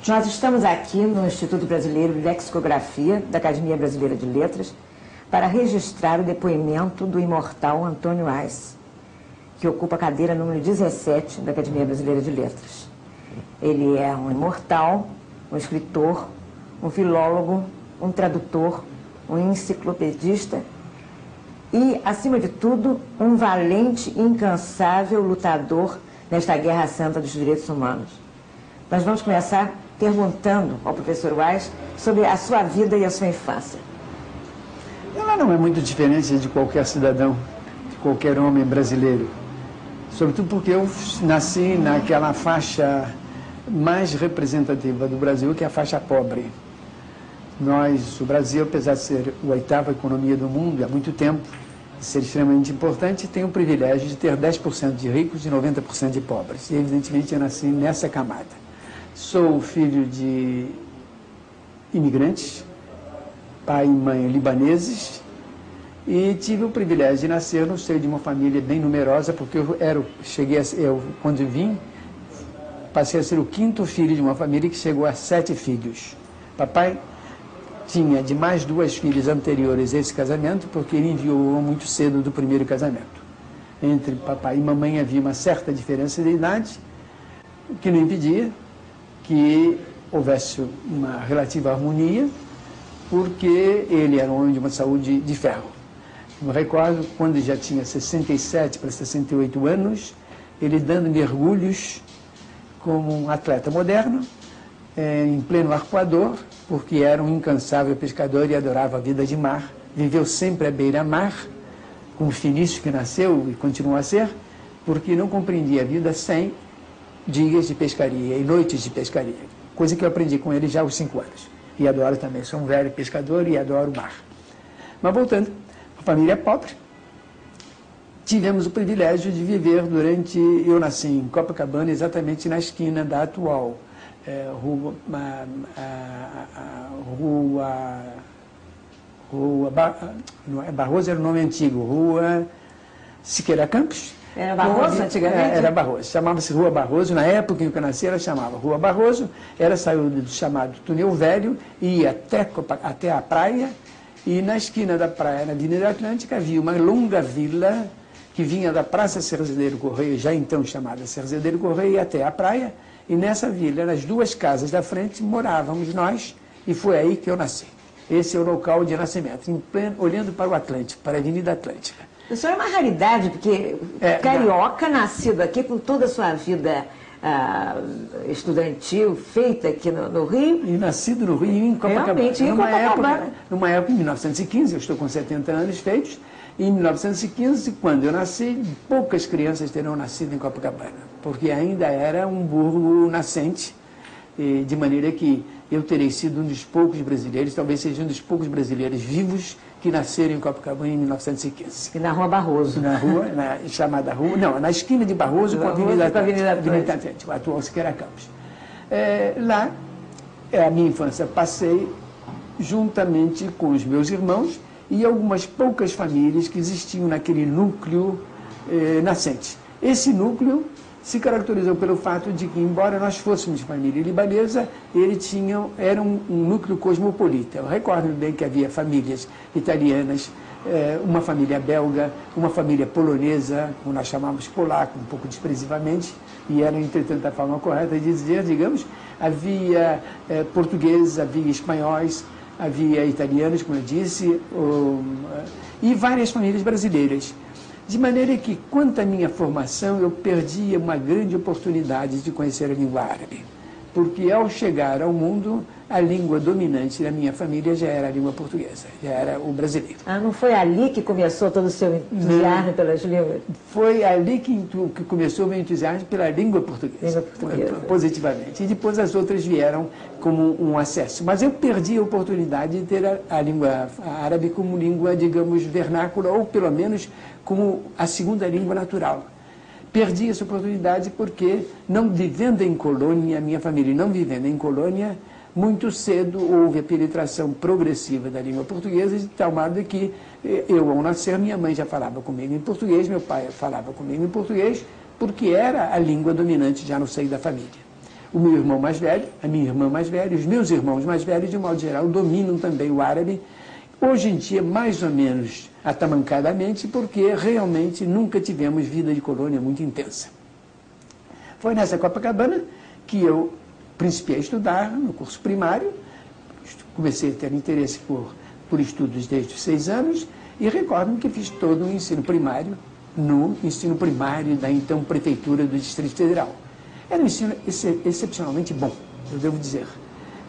Nós estamos aqui no Instituto Brasileiro de Lexicografia, da Academia Brasileira de Letras, para registrar o depoimento do imortal Antônio Ays, que ocupa a cadeira número 17 da Academia Brasileira de Letras. Ele é um imortal, um escritor, um filólogo, um tradutor, um enciclopedista e, acima de tudo, um valente e incansável lutador nesta guerra santa dos direitos humanos. Nós vamos começar perguntando ao professor Ays sobre a sua vida e a sua infância. Ela não é muito diferente de qualquer cidadão, de qualquer homem brasileiro. Sobretudo porque eu nasci naquela faixa mais representativa do Brasil, que é a faixa pobre. O Brasil, apesar de ser a oitava economia do mundo há muito tempo, e ser extremamente importante, tem o privilégio de ter 10% de ricos e 90% de pobres. E, evidentemente, eu nasci nessa camada. Sou filho de imigrantes, pai e mãe libaneses, e tive o privilégio de nascer no seio de uma família bem numerosa, porque quando vim, passei a ser o quinto filho de uma família que chegou a 7 filhos. Papai tinha de mais 2 filhas anteriores a esse casamento, porque ele enviou muito cedo do primeiro casamento. Entre papai e mamãe havia uma certa diferença de idade, o que não impedia que houvesse uma relativa harmonia, porque ele era um homem de uma saúde de ferro. Me recordo, quando ele já tinha 67 para 68 anos, ele dando mergulhos como um atleta moderno, em pleno arpoador, porque era um incansável pescador e adorava a vida de mar. Viveu sempre à beira-mar, como Finício, que nasceu e continua a ser, porque não compreendia a vida sem dias de pescaria e noites de pescaria, coisa que eu aprendi com ele já aos 5 anos. E adoro também, sou um velho pescador e adoro o mar. Mas voltando, a família é pobre. Tivemos o privilégio de viver eu nasci em Copacabana, exatamente na esquina da atual Barroso era o nome antigo, Rua Siqueira Campos. Era Barroso antigamente? Era Barroso, chamava-se Rua Barroso, na época em que eu nasci ela chamava Rua Barroso, ela saiu do chamado Túnel Velho e ia até a praia, e na esquina da praia, na Avenida Atlântica, havia uma longa vila que vinha da Praça Cerzedeiro Correia, já então chamada Cerzedeiro Correia, até a praia, e nessa vila, nas 2 casas da frente, morávamos nós, e foi aí que eu nasci. Esse é o local de nascimento, olhando para o Atlântico, para a Avenida Atlântica. O senhor é uma raridade, porque carioca, nascido aqui com toda a sua vida estudantil, feita aqui no Rio. E nascido no Rio, em Copacabana. Realmente, em Copacabana. Numa época, em 1915, eu estou com 70 anos feitos, e em 1915, quando eu nasci, poucas crianças terão nascido em Copacabana, porque ainda era um burgo nascente, de maneira que eu terei sido um dos poucos brasileiros, talvez seja um dos poucos brasileiros vivos que nasceram em Copacabana em 1915. E na Rua Barroso. Na rua, chamada rua, não, na esquina de Barroso com a Avenida Atlântica, a atual Siqueira Campos. Lá, a minha infância passei juntamente com os meus irmãos e algumas poucas famílias que existiam naquele núcleo nascente. Esse núcleo se caracterizou pelo fato de que, embora nós fôssemos família libanesa, era um núcleo cosmopolita. Eu recordo bem que havia famílias italianas, uma família belga, uma família polonesa, como nós chamávamos polaco, um pouco desprezivamente, e era, entretanto, a forma correta de dizer, digamos, havia portugueses, havia espanhóis, havia italianos, como eu disse, e várias famílias brasileiras. De maneira que, quanto à minha formação, eu perdi uma grande oportunidade de conhecer a língua árabe. Porque, ao chegar ao mundo, a língua dominante da minha família já era a língua portuguesa, já era o brasileiro. Não foi ali que começou todo o seu entusiasmo pelas línguas? Foi ali que começou o meu entusiasmo pela língua portuguesa, positivamente. E depois as outras vieram como um acesso. Mas eu perdi a oportunidade de ter a língua árabe como língua, digamos, vernácula, ou pelo menos como a segunda língua natural. Perdi essa oportunidade porque, não vivendo em colônia, minha família não vivendo em colônia, muito cedo houve a penetração progressiva da língua portuguesa, de tal modo que eu, ao nascer, minha mãe já falava comigo em português, meu pai falava comigo em português, porque era a língua dominante já no seio da família. O meu irmão mais velho, a minha irmã mais velha, os meus irmãos mais velhos, de modo geral, dominam também o árabe. Hoje em dia, mais ou menos atamancadamente, porque realmente nunca tivemos vida de colônia muito intensa. Foi nessa Copacabana que eu principiei a estudar no curso primário, comecei a ter interesse por estudos desde os 6 anos, e recordo-me que fiz todo o ensino primário no ensino primário da então Prefeitura do Distrito Federal. Era um ensino excepcionalmente bom, eu devo dizer.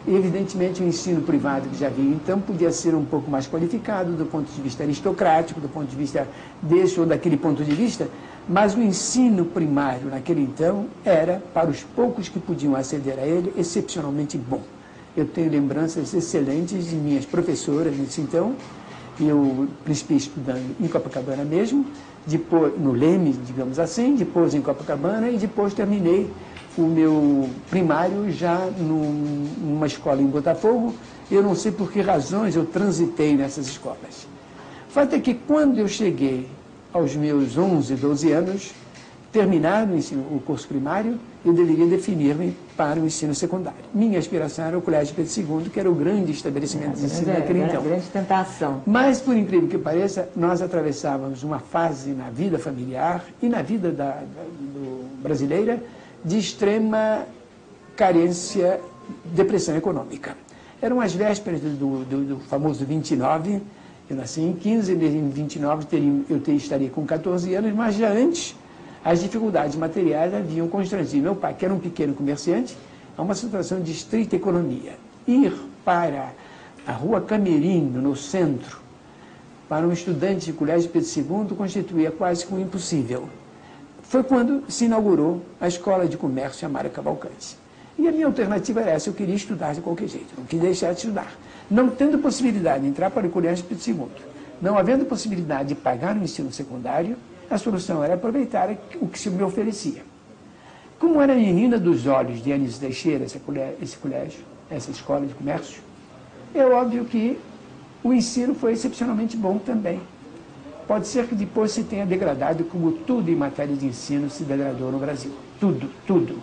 Evidentemente, o ensino privado que já havia então podia ser um pouco mais qualificado do ponto de vista aristocrático, do ponto de vista desse ou daquele ponto de vista, mas o ensino primário naquele então era, para os poucos que podiam aceder a ele, excepcionalmente bom. Eu tenho lembranças excelentes de minhas professoras nesse então. Eu principiei estudando em Copacabana mesmo, depois no Leme, digamos assim, depois em Copacabana e depois terminei o meu primário já numa escola em Botafogo. Eu não sei por que razões eu transitei nessas escolas. O fato é que quando eu cheguei aos meus 11, 12 anos, terminado o curso primário, eu deveria definir-me para o ensino secundário. Minha aspiração era o Colégio Pedro II, que era o grande estabelecimento de ensino naquele então. Grande tentação. Mas, por incrível que pareça, nós atravessávamos uma fase na vida familiar e na vida brasileira de extrema carência, depressão econômica. Eram as vésperas do famoso 29, eu nasci em 15, em 29 eu estaria com 14 anos, mas já antes as dificuldades materiais haviam constrangido meu pai, que era um pequeno comerciante, a uma situação de estrita economia. Ir para a Rua Camerindo, no centro, para um estudante de colégio Pedro II, constituía quase que um impossível. Foi quando se inaugurou a Escola de Comércio Amara Cavalcante. E a minha alternativa era essa: eu queria estudar de qualquer jeito, não queria deixar de estudar. Não tendo possibilidade de entrar para o colégio Pedro II, não havendo possibilidade de pagar o ensino secundário, a solução era aproveitar o que se me oferecia. Como era a menina dos olhos de Anísio Teixeira, esse colégio, essa escola de comércio, é óbvio que o ensino foi excepcionalmente bom também. Pode ser que depois se tenha degradado, como tudo em matéria de ensino se degradou no Brasil. Tudo, tudo.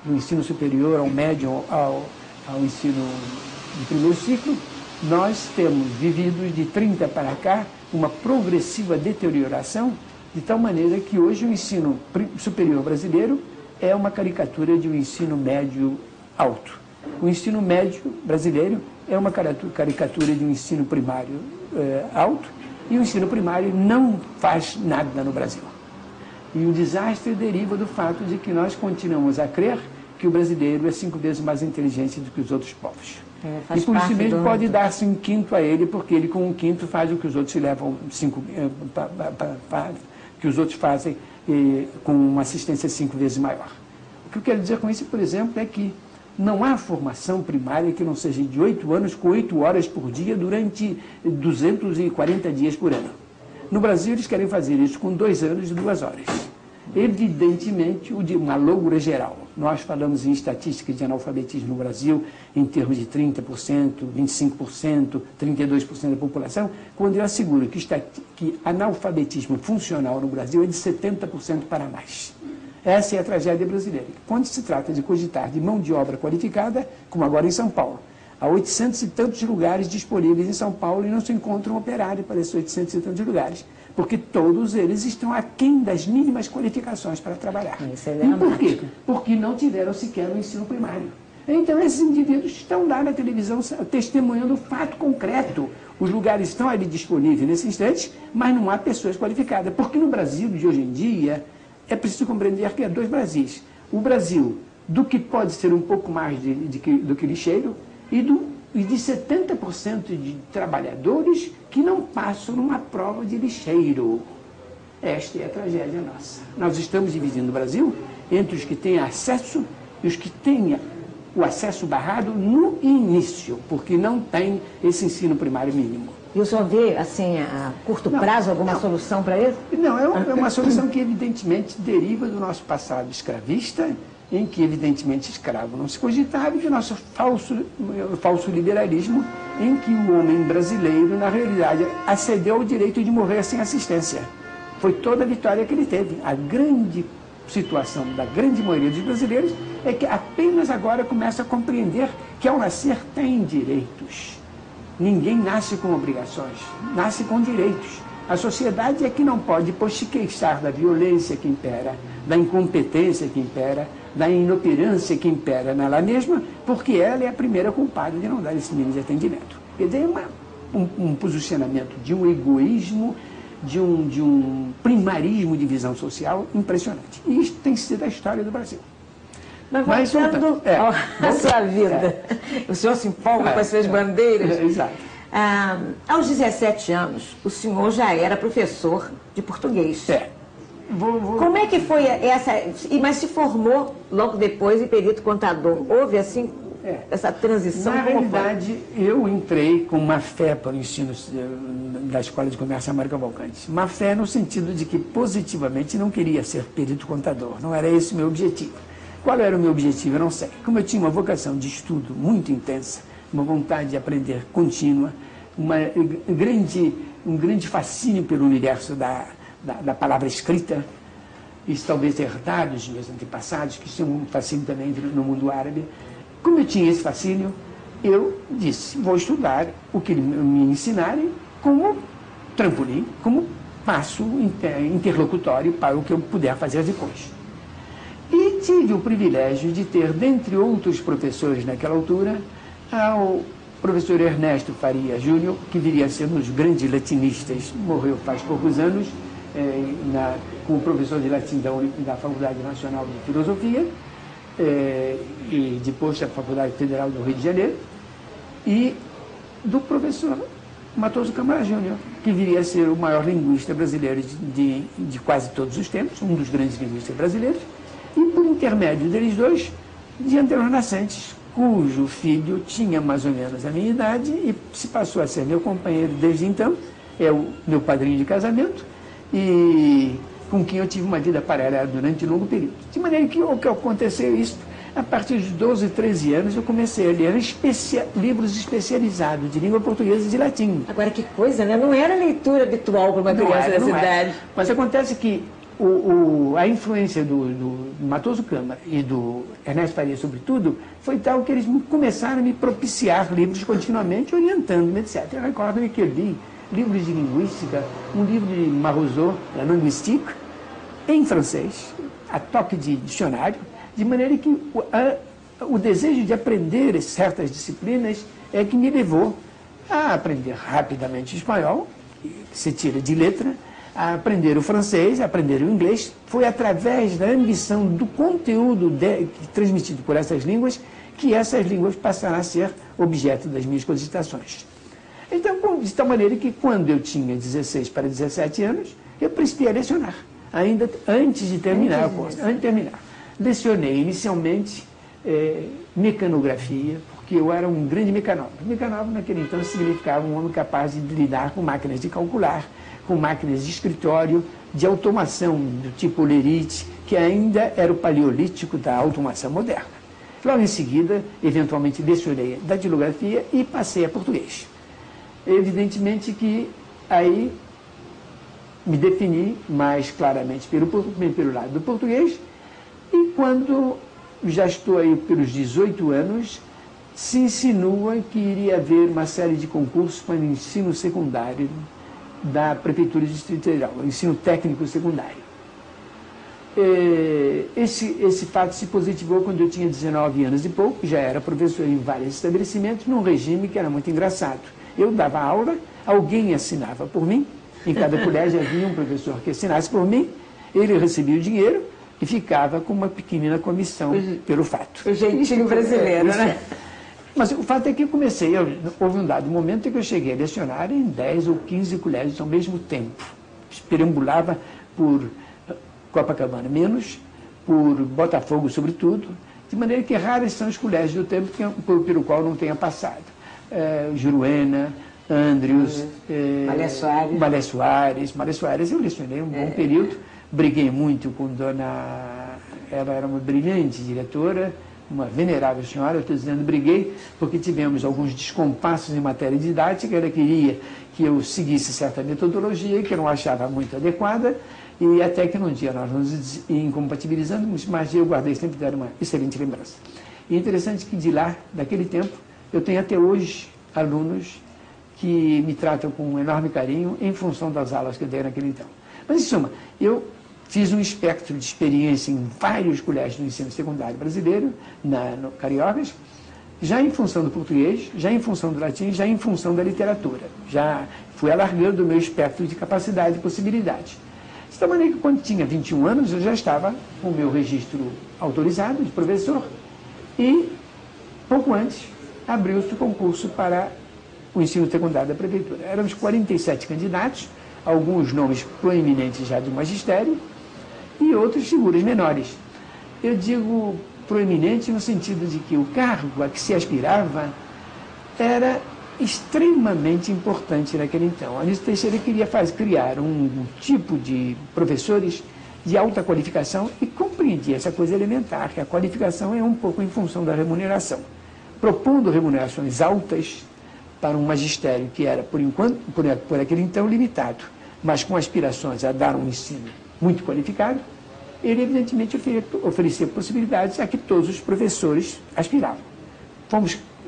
Do ensino superior ao médio, ao ensino de primeiro ciclo, nós temos vivido de 30 para cá uma progressiva deterioração, de tal maneira que hoje o ensino superior brasileiro é uma caricatura de um ensino médio alto. O ensino médio brasileiro é uma caricatura de um ensino primário alto, e o ensino primário não faz nada no Brasil. E o desastre deriva do fato de que nós continuamos a crer que o brasileiro é 5 vezes mais inteligente do que os outros povos. E por isso mesmo pode dar-se um quinto a ele, porque ele com um quinto faz o que os outros se levam que os outros fazem com uma assistência 5 vezes maior. O que eu quero dizer com isso, por exemplo, é que não há formação primária que não seja de 8 anos, com 8 horas por dia, durante 240 dias por ano. No Brasil, eles querem fazer isso com 2 anos e 2 horas. Evidentemente, uma loucura geral. Nós falamos em estatísticas de analfabetismo no Brasil em termos de 30%, 25%, 32% da população, quando eu asseguro que analfabetismo funcional no Brasil é de 70% para mais. Essa é a tragédia brasileira. Quando se trata de cogitar de mão de obra qualificada, como agora em São Paulo, há 800 e tantos lugares disponíveis em São Paulo e não se encontra um operário para esses 800 e tantos lugares, porque todos eles estão aquém das mínimas qualificações para trabalhar. E por quê? Porque não tiveram sequer o ensino primário. Então, esses indivíduos estão lá na televisão testemunhando o fato concreto. Os lugares estão ali disponíveis nesse instante, mas não há pessoas qualificadas. Porque no Brasil de hoje em dia, é preciso compreender que há 2 Brasis. O Brasil do que pode ser um pouco mais do que lixeiro e de 70% de trabalhadores que não passam numa prova de lixeiro. Esta é a tragédia nossa. Nós estamos dividindo o Brasil entre os que têm acesso e os que têm o acesso barrado no início, porque não tem esse ensino primário mínimo. E o senhor vê, assim, a curto prazo, alguma solução para isso? Não, é uma solução que evidentemente deriva do nosso passado escravista, em que evidentemente escravo não se cogitava, e do nosso falso liberalismo, em que o homem brasileiro, na realidade, acedeu ao direito de morrer sem assistência. Foi toda a vitória que ele teve. A grande situação da grande maioria dos brasileiros é que apenas agora começa a compreender que ao nascer tem direitos. Ninguém nasce com obrigações, nasce com direitos. A sociedade é que não pode se queixar da violência que impera, da incompetência que impera, da inoperância que impera nela mesma, porque ela é a primeira culpada de não dar esse mínimo de atendimento. Quer dizer, um posicionamento de um egoísmo, de um primarismo de visão social impressionante. E isso tem sido a história do Brasil. Mas voltando à sua vida, o senhor se empolga com as suas bandeiras. Exato. Aos 17 anos, o senhor já era professor de português. Como é que foi essa... Mas se formou logo depois em perito contador. Houve, assim, essa transição? Na realidade, eu entrei com má fé para o ensino da Escola de Comércio América Cavalcante. Má fé no sentido de que, positivamente, não queria ser perito contador. Não era esse o meu objetivo. Qual era o meu objetivo? Eu não sei. Como eu tinha uma vocação de estudo muito intensa, uma vontade de aprender contínua, um grande fascínio pelo universo da palavra escrita, isso talvez herdado dos meus antepassados, que tinham um fascínio também no mundo árabe. Como eu tinha esse fascínio, eu disse, vou estudar o que me ensinarem como trampolim, como passo interlocutório para o que eu puder fazer depois. E tive o privilégio de ter, dentre outros professores naquela altura, o professor Ernesto Faria Júnior, que viria a ser um dos grandes latinistas, morreu faz poucos anos, como professor de latim da Faculdade Nacional de Filosofia, e depois da Faculdade Federal do Rio de Janeiro, e do professor Matoso Câmara Júnior, que viria a ser o maior linguista brasileiro de quase todos os tempos, um dos grandes linguistas brasileiros, e por intermédio deles dois, de Antero Nascentes, cujo filho tinha mais ou menos a minha idade e se passou a ser meu companheiro desde então, é o meu padrinho de casamento, e com quem eu tive uma vida paralela durante um longo período. De maneira que o que aconteceu isso, a partir de 12, 13 anos, eu comecei a ler livros especializados de língua portuguesa e de latim. Agora, que coisa, né? Não era leitura habitual para uma criança dessa idade. Mas acontece que a influência do Matoso Câmara e do Ernesto Faria, sobretudo, foi tal que eles começaram a me propiciar livros continuamente, orientando-me, etc. Eu recordo-me que eu li livros de linguística, um livro de Marozot, La Linguistique, em francês, a toque de dicionário, de maneira que o desejo de aprender certas disciplinas é que me levou a aprender rapidamente espanhol, que se tira de letra, a aprender o francês, a aprender o inglês. Foi através da ambição do conteúdo transmitido por essas línguas que essas línguas passaram a ser objeto das minhas cogitações. Então, de tal maneira que quando eu tinha 16 para 17 anos, eu prestei a lecionar, ainda antes de terminar o curso. Antes de terminar. Lecionei inicialmente mecanografia, porque eu era um grande mecanógrafo. Mecanógrafo naquele então significava um homem capaz de lidar com máquinas de calcular, com máquinas de escritório, de automação do tipo Lerite, que ainda era o paleolítico da automação moderna. Logo em seguida, eventualmente lecionei datilografia e passei a português. Evidentemente que aí me defini mais claramente pelo lado do português, e quando já estou aí pelos 18 anos, se insinua que iria haver uma série de concursos para o ensino secundário da Prefeitura de Distrito Federal, o ensino técnico secundário. Esse fato se positivou quando eu tinha 19 anos e pouco, já era professor em vários estabelecimentos, num regime que era muito engraçado. Eu dava aula, alguém assinava por mim, em cada colégio havia um professor que assinasse por mim, ele recebia o dinheiro e ficava com uma pequenina comissão pelo fato. O jeitinho brasileiro, né? Mas o fato é que eu comecei, houve um dado momento em que eu cheguei a lecionar em 10 ou 15 colégios ao mesmo tempo. Perambulava por Copacabana menos, por Botafogo sobretudo, de maneira que raros são os colégios do tempo pelo qual não tenha passado. Juruena, Andrews, Malé Soares, eu lecionei um bom período, briguei muito com ela era uma brilhante diretora, uma venerável senhora, eu estou dizendo briguei, porque tivemos alguns descompassos em matéria didática, ela queria que eu seguisse certa metodologia que eu não achava muito adequada, E até que num dia nós nos incompatibilizamos, mas eu guardei sempre dar uma excelente lembrança. E é interessante que de lá, daquele tempo, eu tenho até hoje alunos que me tratam com um enorme carinho em função das aulas que eu dei naquele então. Mas, em suma, eu fiz um espectro de experiência em vários colégios do ensino secundário brasileiro, no Cariocas, já em função do português, já em função do latim, já em função da literatura. Já fui alargando o meu espectro de capacidade e possibilidades. De tal maneira que, quando tinha 21 anos, eu já estava com o meu registro autorizado de professor e, pouco antes, abriu-se o concurso para o ensino secundário da prefeitura. Éramos 47 candidatos, alguns nomes proeminentes já do magistério e outras figuras menores. Eu digo proeminente no sentido de que o cargo a que se aspirava era extremamente importante naquele então. Anísio Teixeira queria criar um tipo de professores de alta qualificação e compreendia essa coisa elementar, que a qualificação é um pouco em função da remuneração. Propondo remunerações altas para um magistério que era, por enquanto, por aquele então, limitado, mas com aspirações a dar um ensino muito qualificado, ele evidentemente oferecia possibilidades a que todos os professores aspiravam.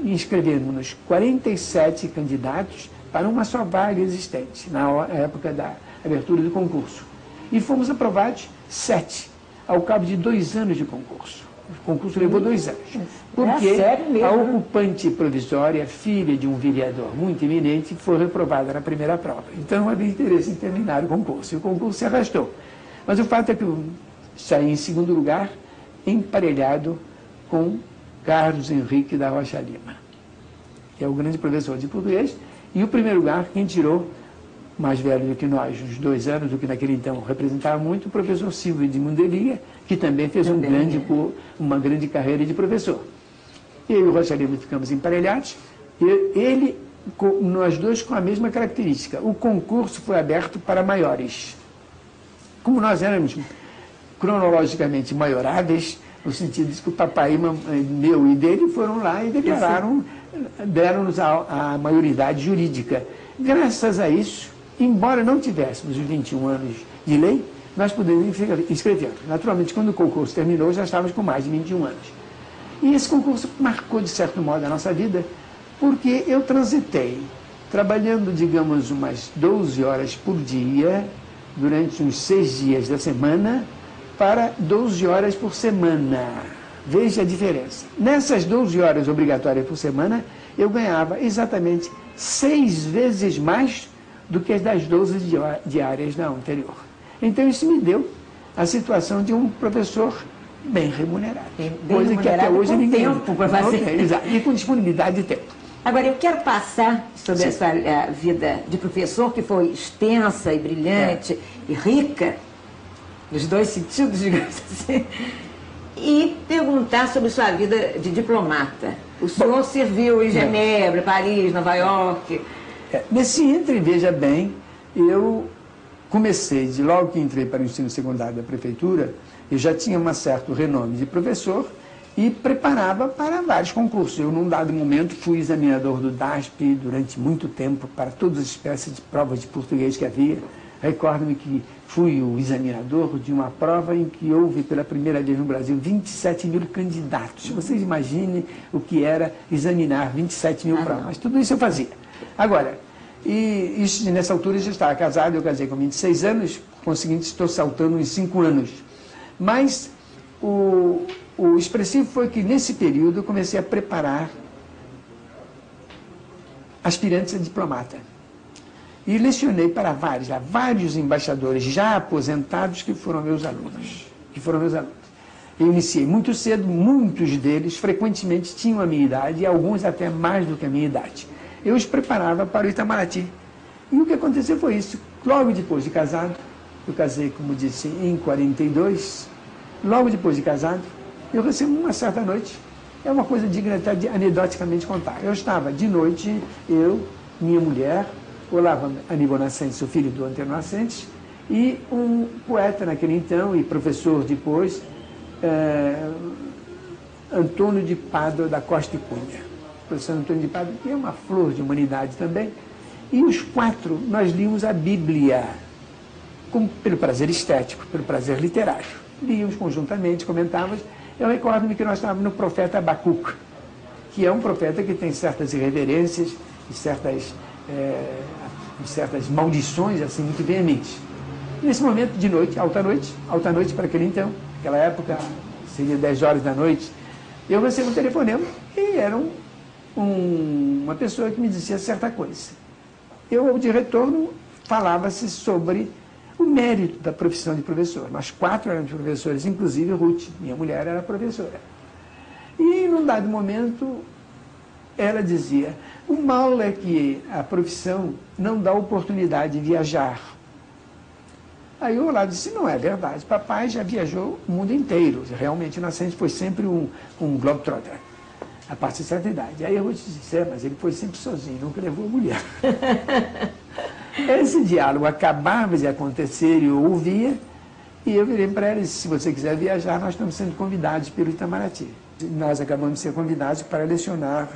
Inscrevemos-nos 47 candidatos para uma só vaga existente, na época da abertura do concurso. E fomos aprovados 7, ao cabo de 2 anos de concurso. O concurso levou 2 anos. Porque a ocupante provisória, filha de um vereador muito eminente, foi reprovada na primeira prova. Então havia interesse em terminar o concurso. E o concurso se arrastou. Mas o fato é que eu saí em segundo lugar, emparelhado com Carlos Henrique da Rocha Lima, que é o grande professor de português, e o primeiro lugar, quem tirou, mais velho do que nós, uns 2 anos, do que naquele então representava muito, o professor Silvio de Mundelia, que também fez uma grande carreira de professor. Eu e o Rocha Lima ficamos emparelhados, e nós dois com a mesma característica. O concurso foi aberto para maiores. Como nós éramos cronologicamente maioráveis, no sentido de que o papai meu e dele foram lá e declararam, deram-nos a maioridade jurídica. Graças a isso, embora não tivéssemos os 21 anos de lei, nós pudemos inscrever. Naturalmente, quando o concurso terminou, já estávamos com mais de 21 anos. E esse concurso marcou, de certo modo, a nossa vida, porque eu transitei, trabalhando, digamos, umas 12 horas por dia, durante uns 6 dias da semana, para 12 horas por semana. Veja a diferença. Nessas 12 horas obrigatórias por semana, eu ganhava exatamente 6 vezes mais do que as das 12 diárias da anterior. Então, isso me deu a situação de um professor bem remunerado. Coisa que até hoje ninguém... tempo para fazer. Exato, e com disponibilidade de tempo. Agora, eu quero passar sobre essa vida de professor, que foi extensa e brilhante e rica, nos 2 sentidos, digamos assim, e perguntar sobre sua vida de diplomata. O senhor serviu em Genebra, Paris, Nova York. Nesse entre, veja bem, eu comecei, logo que entrei para o ensino secundário da prefeitura, eu já tinha um certo renome de professor e preparava para vários concursos. Eu, num dado momento, fui examinador do DASP durante muito tempo para todas as espécies de provas de português que havia. Recordo-me que fui o examinador de uma prova em que houve pela primeira vez no Brasil 27 mil candidatos. Vocês imaginem o que era examinar 27 mil provas. Mas tudo isso eu fazia. Agora, nessa altura eu já estava casado, eu casei com 26 anos, por conseguinte estou saltando em 5 anos. Mas o expressivo foi que nesse período eu comecei a preparar aspirantes a diplomata. E lecionei para vários embaixadores já aposentados que foram meus alunos. Eu iniciei muito cedo, muitos deles frequentemente tinham a minha idade e alguns até mais do que a minha idade. Eu os preparava para o Itamaraty. E o que aconteceu foi isso. Logo depois de casado, eu casei, como disse, em 42, logo depois de casado, eu recebo uma certa noite, é uma coisa digna até de anedoticamente contar. Eu estava de noite, minha mulher, Olavo Aníbal Nascentes, o filho do Antônio Nascentes, e um poeta naquele então, e professor depois, Antônio de Pádua da Costa e Cunha. O professor Antônio de Pádua, que é uma flor de humanidade também. E os 4, nós líamos a Bíblia pelo prazer estético, pelo prazer literário. Líamos conjuntamente, comentávamos. Eu recordo-me que nós estávamos no profeta Abacuque, que é um profeta que tem certas irreverências e certas maldições assim muito veementes. Nesse momento, de noite, alta noite para aquele então, naquela época, seria 10 horas da noite, eu recebo um telefonema e era uma pessoa que me dizia certa coisa. Eu, de retorno, falava-se sobre o mérito da profissão de professor. Nós 4 éramos professores, inclusive Ruth, minha mulher, era professora. E, num dado momento, ela dizia, o mal é que a profissão não dá oportunidade de viajar. Aí eu lá disse, não é verdade, papai já viajou o mundo inteiro, realmente Nascente foi sempre um globetrotter, a partir de certa idade. Aí eu disse, mas ele foi sempre sozinho, nunca levou a mulher. Esse diálogo acabava de acontecer e eu ouvia, e eu virei para ela e disse, se você quiser viajar, nós estamos sendo convidados pelo Itamaraty. Nós acabamos de ser convidados para lecionar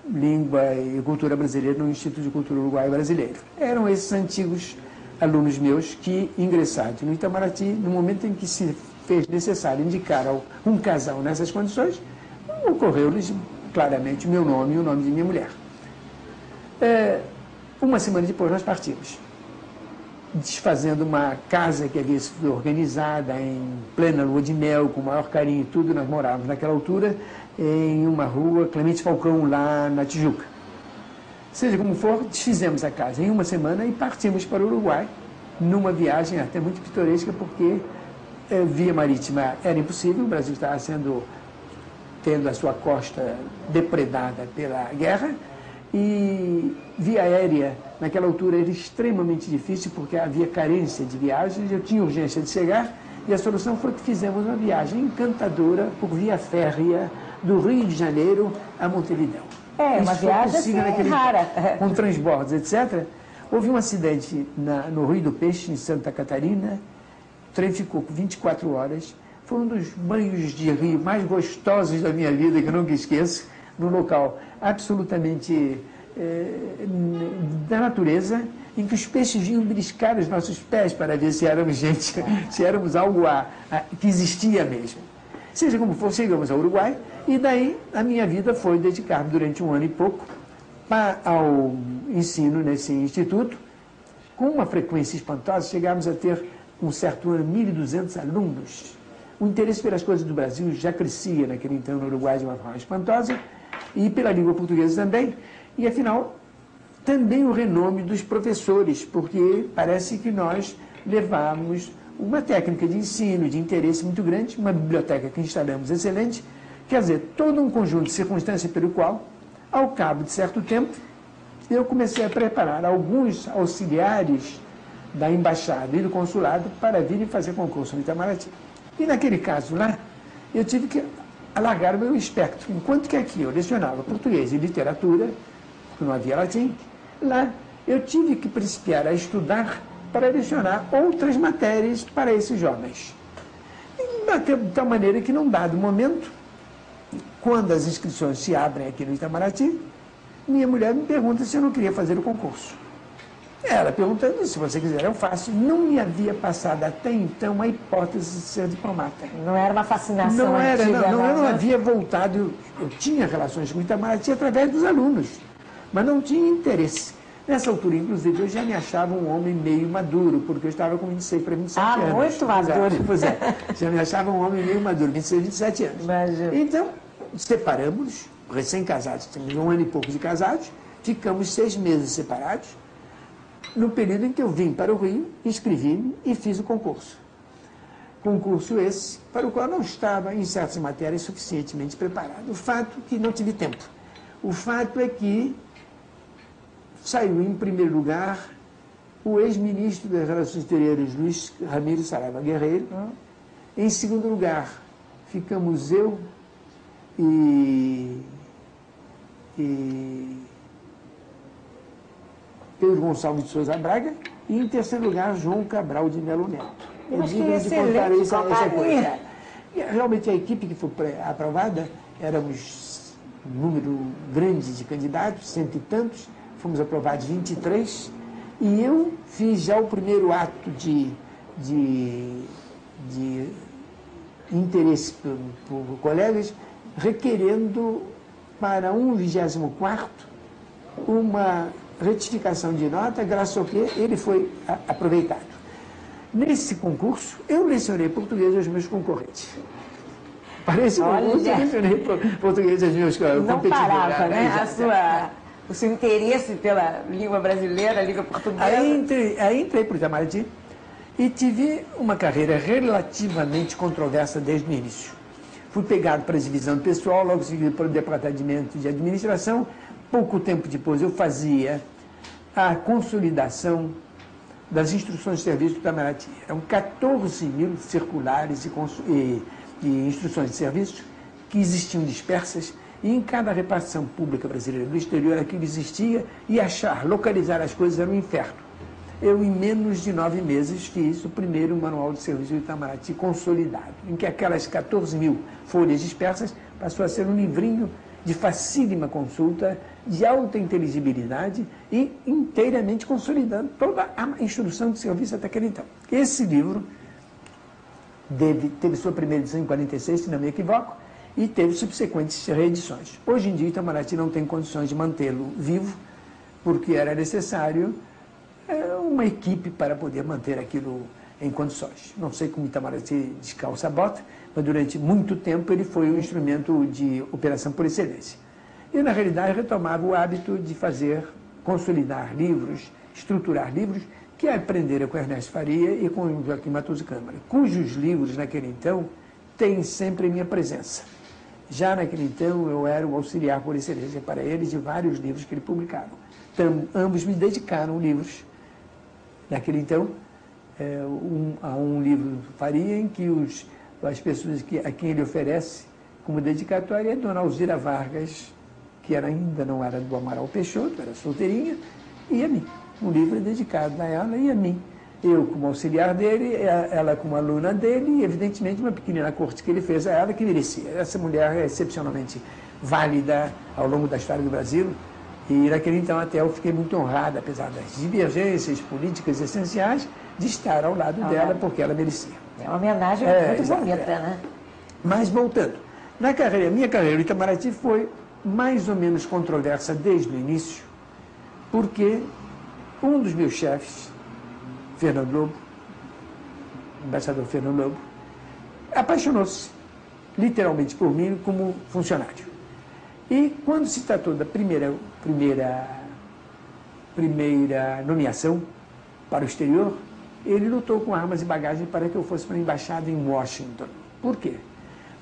língua e cultura brasileira no Instituto de Cultura Uruguaio Brasileiro. Eram esses antigos alunos meus que, ingressados no Itamaraty, no momento em que se fez necessário indicar um casal nessas condições, ocorreu-lhes claramente o meu nome e o nome de minha mulher. Uma semana depois nós partimos, desfazendo uma casa que havia sido organizada em plena lua de mel, com o maior carinho e tudo. Nós morávamos naquela altura em uma rua, Clemente Falcão, lá na Tijuca. Seja como for, desfizemos a casa em uma semana e partimos para o Uruguai, numa viagem até muito pitoresca, porque via marítima era impossível, o Brasil estava tendo a sua costa depredada pela guerra, e via aérea, naquela altura, era extremamente difícil, porque havia carência de viagens, eu tinha urgência de chegar, e a solução foi que fizemos uma viagem encantadora por via férrea do Rio de Janeiro a Montevidéu. Uma viagem assim, rara. Com transbordos, etc. Houve um acidente no Rio do Peixe, em Santa Catarina, o trem ficou 24 horas, foi um dos banhos de rio mais gostosos da minha vida, que eu nunca esqueço, num local absolutamente da natureza, em que os peixes vinham beliscar os nossos pés para ver se éramos gente, se éramos algo que existia mesmo. Seja como for, chegamos ao Uruguai, e daí a minha vida foi dedicar durante 1 ano e pouco ao ensino nesse instituto, com uma frequência espantosa. Chegámos a ter, um certo ano, 1.200 alunos. O interesse pelas coisas do Brasil já crescia naquele então no Uruguai de uma forma espantosa, e pela língua portuguesa também, e afinal também o renome dos professores, porque parece que nós levamos uma técnica de ensino, de interesse muito grande, uma biblioteca que instalamos excelente, quer dizer, todo um conjunto de circunstâncias pelo qual, ao cabo de certo tempo, eu comecei a preparar alguns auxiliares da embaixada e do consulado para virem fazer concurso no Itamaraty. E naquele caso lá, eu tive que alargar o meu espectro. Enquanto que aqui eu lecionava português e literatura, porque não havia latim, lá eu tive que principiar a estudar para lecionar outras matérias para esses jovens. De tal maneira que, num dado momento, quando as inscrições se abrem aqui no Itamaraty, minha mulher me pergunta se eu não queria fazer o concurso. Ela perguntando, se você quiser eu faço. Não me havia passado até então a hipótese de ser diplomata. Não era uma fascinação não era, antiga, eu não havia voltado, eu tinha relações com o Itamaraty através dos alunos, mas não tinha interesse. Nessa altura, inclusive, eu já me achava um homem meio maduro, porque eu estava com 26 para 27 anos. Muito maduro. Pois é, já me achava um homem meio maduro, 26, 27 anos. Imagina. Então, separamos, recém-casados, temos 1 ano e pouco de casados, ficamos 6 meses separados, no período em que eu vim para o Rio, inscrevi-me e fiz o concurso. Concurso esse, para o qual não estava, em certas matérias, suficientemente preparado. O fato que não tive tempo. O fato é que saiu em primeiro lugar o ex-ministro das Relações Exteriores, Luiz Ramiro Saraiva Guerreiro. Em segundo lugar, ficamos eu e Pedro Gonçalves de Souza Braga, e em terceiro lugar, João Cabral de Melo Neto. Eu acho que é excelente companhia. Realmente a equipe que foi aprovada, éramos um número grande de candidatos, 100 e tantos, fomos aprovados 23, E eu fiz já o primeiro ato de interesse por colegas, requerendo para 1/24 uma retificação de nota, graças ao que ele foi aproveitado. Nesse concurso, eu lecionei português aos meus concorrentes. Para esse concurso, eu lecionei português aos meus competidores. Não parava, né? O seu interesse pela língua brasileira, a língua portuguesa. Aí entrei para o Itamaraty e tive uma carreira relativamente controversa desde o início. Fui pegado para a divisão pessoal, logo seguido para o departamento de administração. Pouco tempo depois eu fazia a consolidação das instruções de serviço do Itamaraty. Eram 14.000 circulares e instruções de serviço que existiam dispersas, e em cada repartição pública brasileira do exterior aquilo existia, e localizar as coisas era um inferno. Eu, em menos de 9 meses, fiz o primeiro manual de serviço do Itamaraty consolidado, em que aquelas 14.000 folhas dispersas passou a ser um livrinho de facílima consulta, de alta inteligibilidade e inteiramente consolidando toda a instrução de serviço até aquele então. Esse livro teve sua primeira edição em 46, se não me equivoco, e teve subsequentes reedições. Hoje em dia, o Itamaraty não tem condições de mantê-lo vivo, porque era necessário uma equipe para poder manter aquilo em condições. Não sei como o Itamaraty descalça a bota, mas durante muito tempo ele foi um instrumento de operação por excelência. E, na realidade, retomava o hábito de consolidar livros, estruturar livros, que aprendera com Ernesto Faria e com Joaquim Matoso Câmara, cujos livros, naquele então, têm sempre a minha presença. Já naquele então, eu era o auxiliar por excelência para eles de vários livros que ele publicava. Então, ambos me dedicaram livros. Naquele então, há um livro do Faria em que as pessoas a quem ele oferece como dedicatória é Dona Alzira Vargas, que ainda não era do Amaral Peixoto, era solteirinha, e a mim. Um livro dedicado a ela e a mim. Eu como auxiliar dele, ela como aluna dele, e evidentemente uma pequenina corte que ele fez a ela que merecia. Essa mulher é excepcionalmente válida ao longo da história do Brasil, e naquele então até eu fiquei muito honrado, apesar das divergências políticas essenciais, de estar ao lado dela, porque ela merecia. É uma homenagem muito bonita, né? Mas voltando, minha carreira no Itamaraty foi mais ou menos controversa desde o início, porque um dos meus chefes, Fernando Lobo, embaixador Fernando Lobo, apaixonou-se literalmente por mim como funcionário. E quando se tratou da primeira nomeação para o exterior, ele lutou com armas e bagagem para que eu fosse para a embaixada em Washington. Por quê?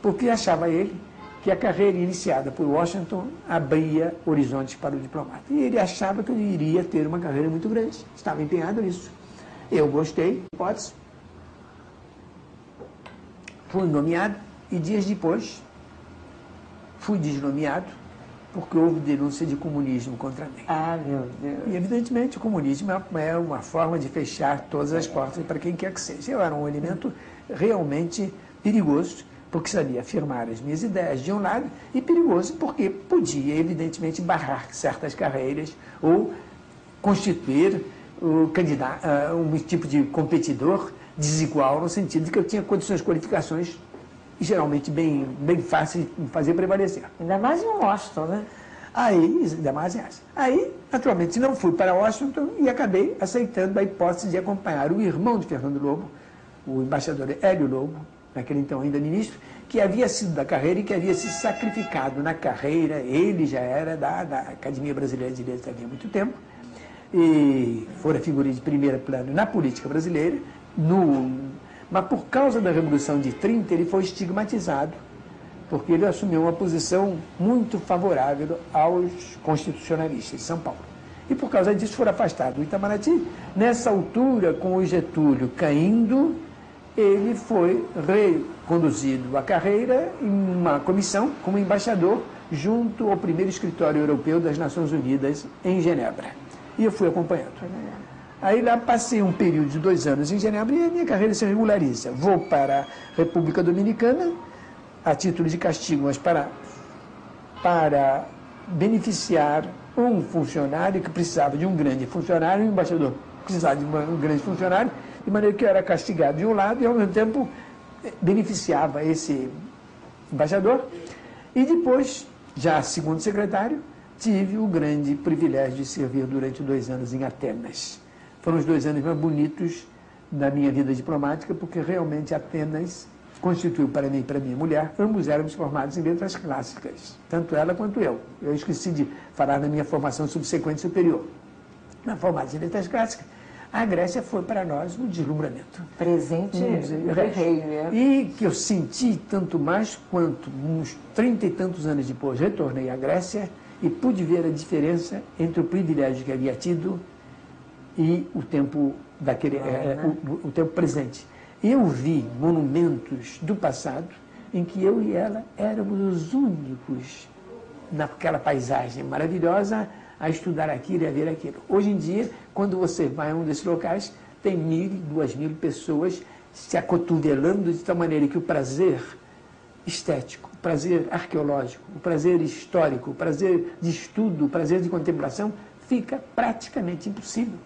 Porque achava ele que a carreira iniciada por Washington abria horizontes para o diplomata. E ele achava que eu iria ter uma carreira muito grande. Estava empenhado nisso. Eu gostei, hipótese. Fui nomeado e dias depois fui desnomeado porque houve denúncia de comunismo contra mim. Ah, meu Deus. E, evidentemente, o comunismo é uma forma de fechar todas as portas para quem quer que seja. Eu era um elemento realmente perigoso, porque sabia afirmar as minhas ideias de um lado, e perigoso porque podia, evidentemente, barrar certas carreiras ou constituir um tipo de competidor desigual, no sentido de que eu tinha condições, qualificações geralmente bem fáceis de fazer prevalecer. Ainda mais em Washington, né? Ainda mais em Ásia. Aí, naturalmente, não fui para Washington e acabei aceitando a hipótese de acompanhar o irmão de Fernando Lobo, o embaixador Hélio Lobo, naquele então ainda ministro, que havia sido da carreira e que havia se sacrificado na carreira. Ele já era da Academia Brasileira de Letras havia muito tempo, e fora figura de primeiro plano na política brasileira, mas por causa da Revolução de 30 ele foi estigmatizado, porque ele assumiu uma posição muito favorável aos constitucionalistas de São Paulo. E por causa disso foi afastado do Itamaraty. Nessa altura, com o Getúlio caindo, ele foi reconduzido à carreira em uma comissão como embaixador junto ao primeiro escritório europeu das Nações Unidas em Genebra. E eu fui acompanhando. Aí lá passei um período de 2 anos em Genebra e a minha carreira se regulariza. Vou para a República Dominicana, a título de castigo, mas para beneficiar um funcionário que precisava de um grande funcionário, e um embaixador precisava de um grande funcionário, de maneira que eu era castigado de um lado e, ao mesmo tempo, beneficiava esse embaixador. E depois, já segundo secretário, tive o grande privilégio de servir durante 2 anos em Atenas. Foram os 2 anos mais bonitos da minha vida diplomática, porque realmente Atenas constituiu para mim e para minha mulher, ambos éramos formados em letras clássicas, tanto ela quanto eu. Eu esqueci de falar na minha formação subsequente superior. Na formação em letras clássicas, a Grécia foi para nós um deslumbramento. Presente do rei, né? E que eu senti tanto mais quanto uns 30 e tantos anos depois retornei à Grécia e pude ver a diferença entre o privilégio que havia tido e o tempo o tempo presente. Eu vi monumentos do passado em que eu e ela éramos os únicos naquela paisagem maravilhosa a estudar aquilo e a ver aquilo. Hoje em dia, quando você vai a um desses locais, tem 1.000, 2.000 pessoas se acotovelando de tal maneira que o prazer estético, o prazer arqueológico, o prazer histórico, o prazer de estudo, o prazer de contemplação fica praticamente impossível.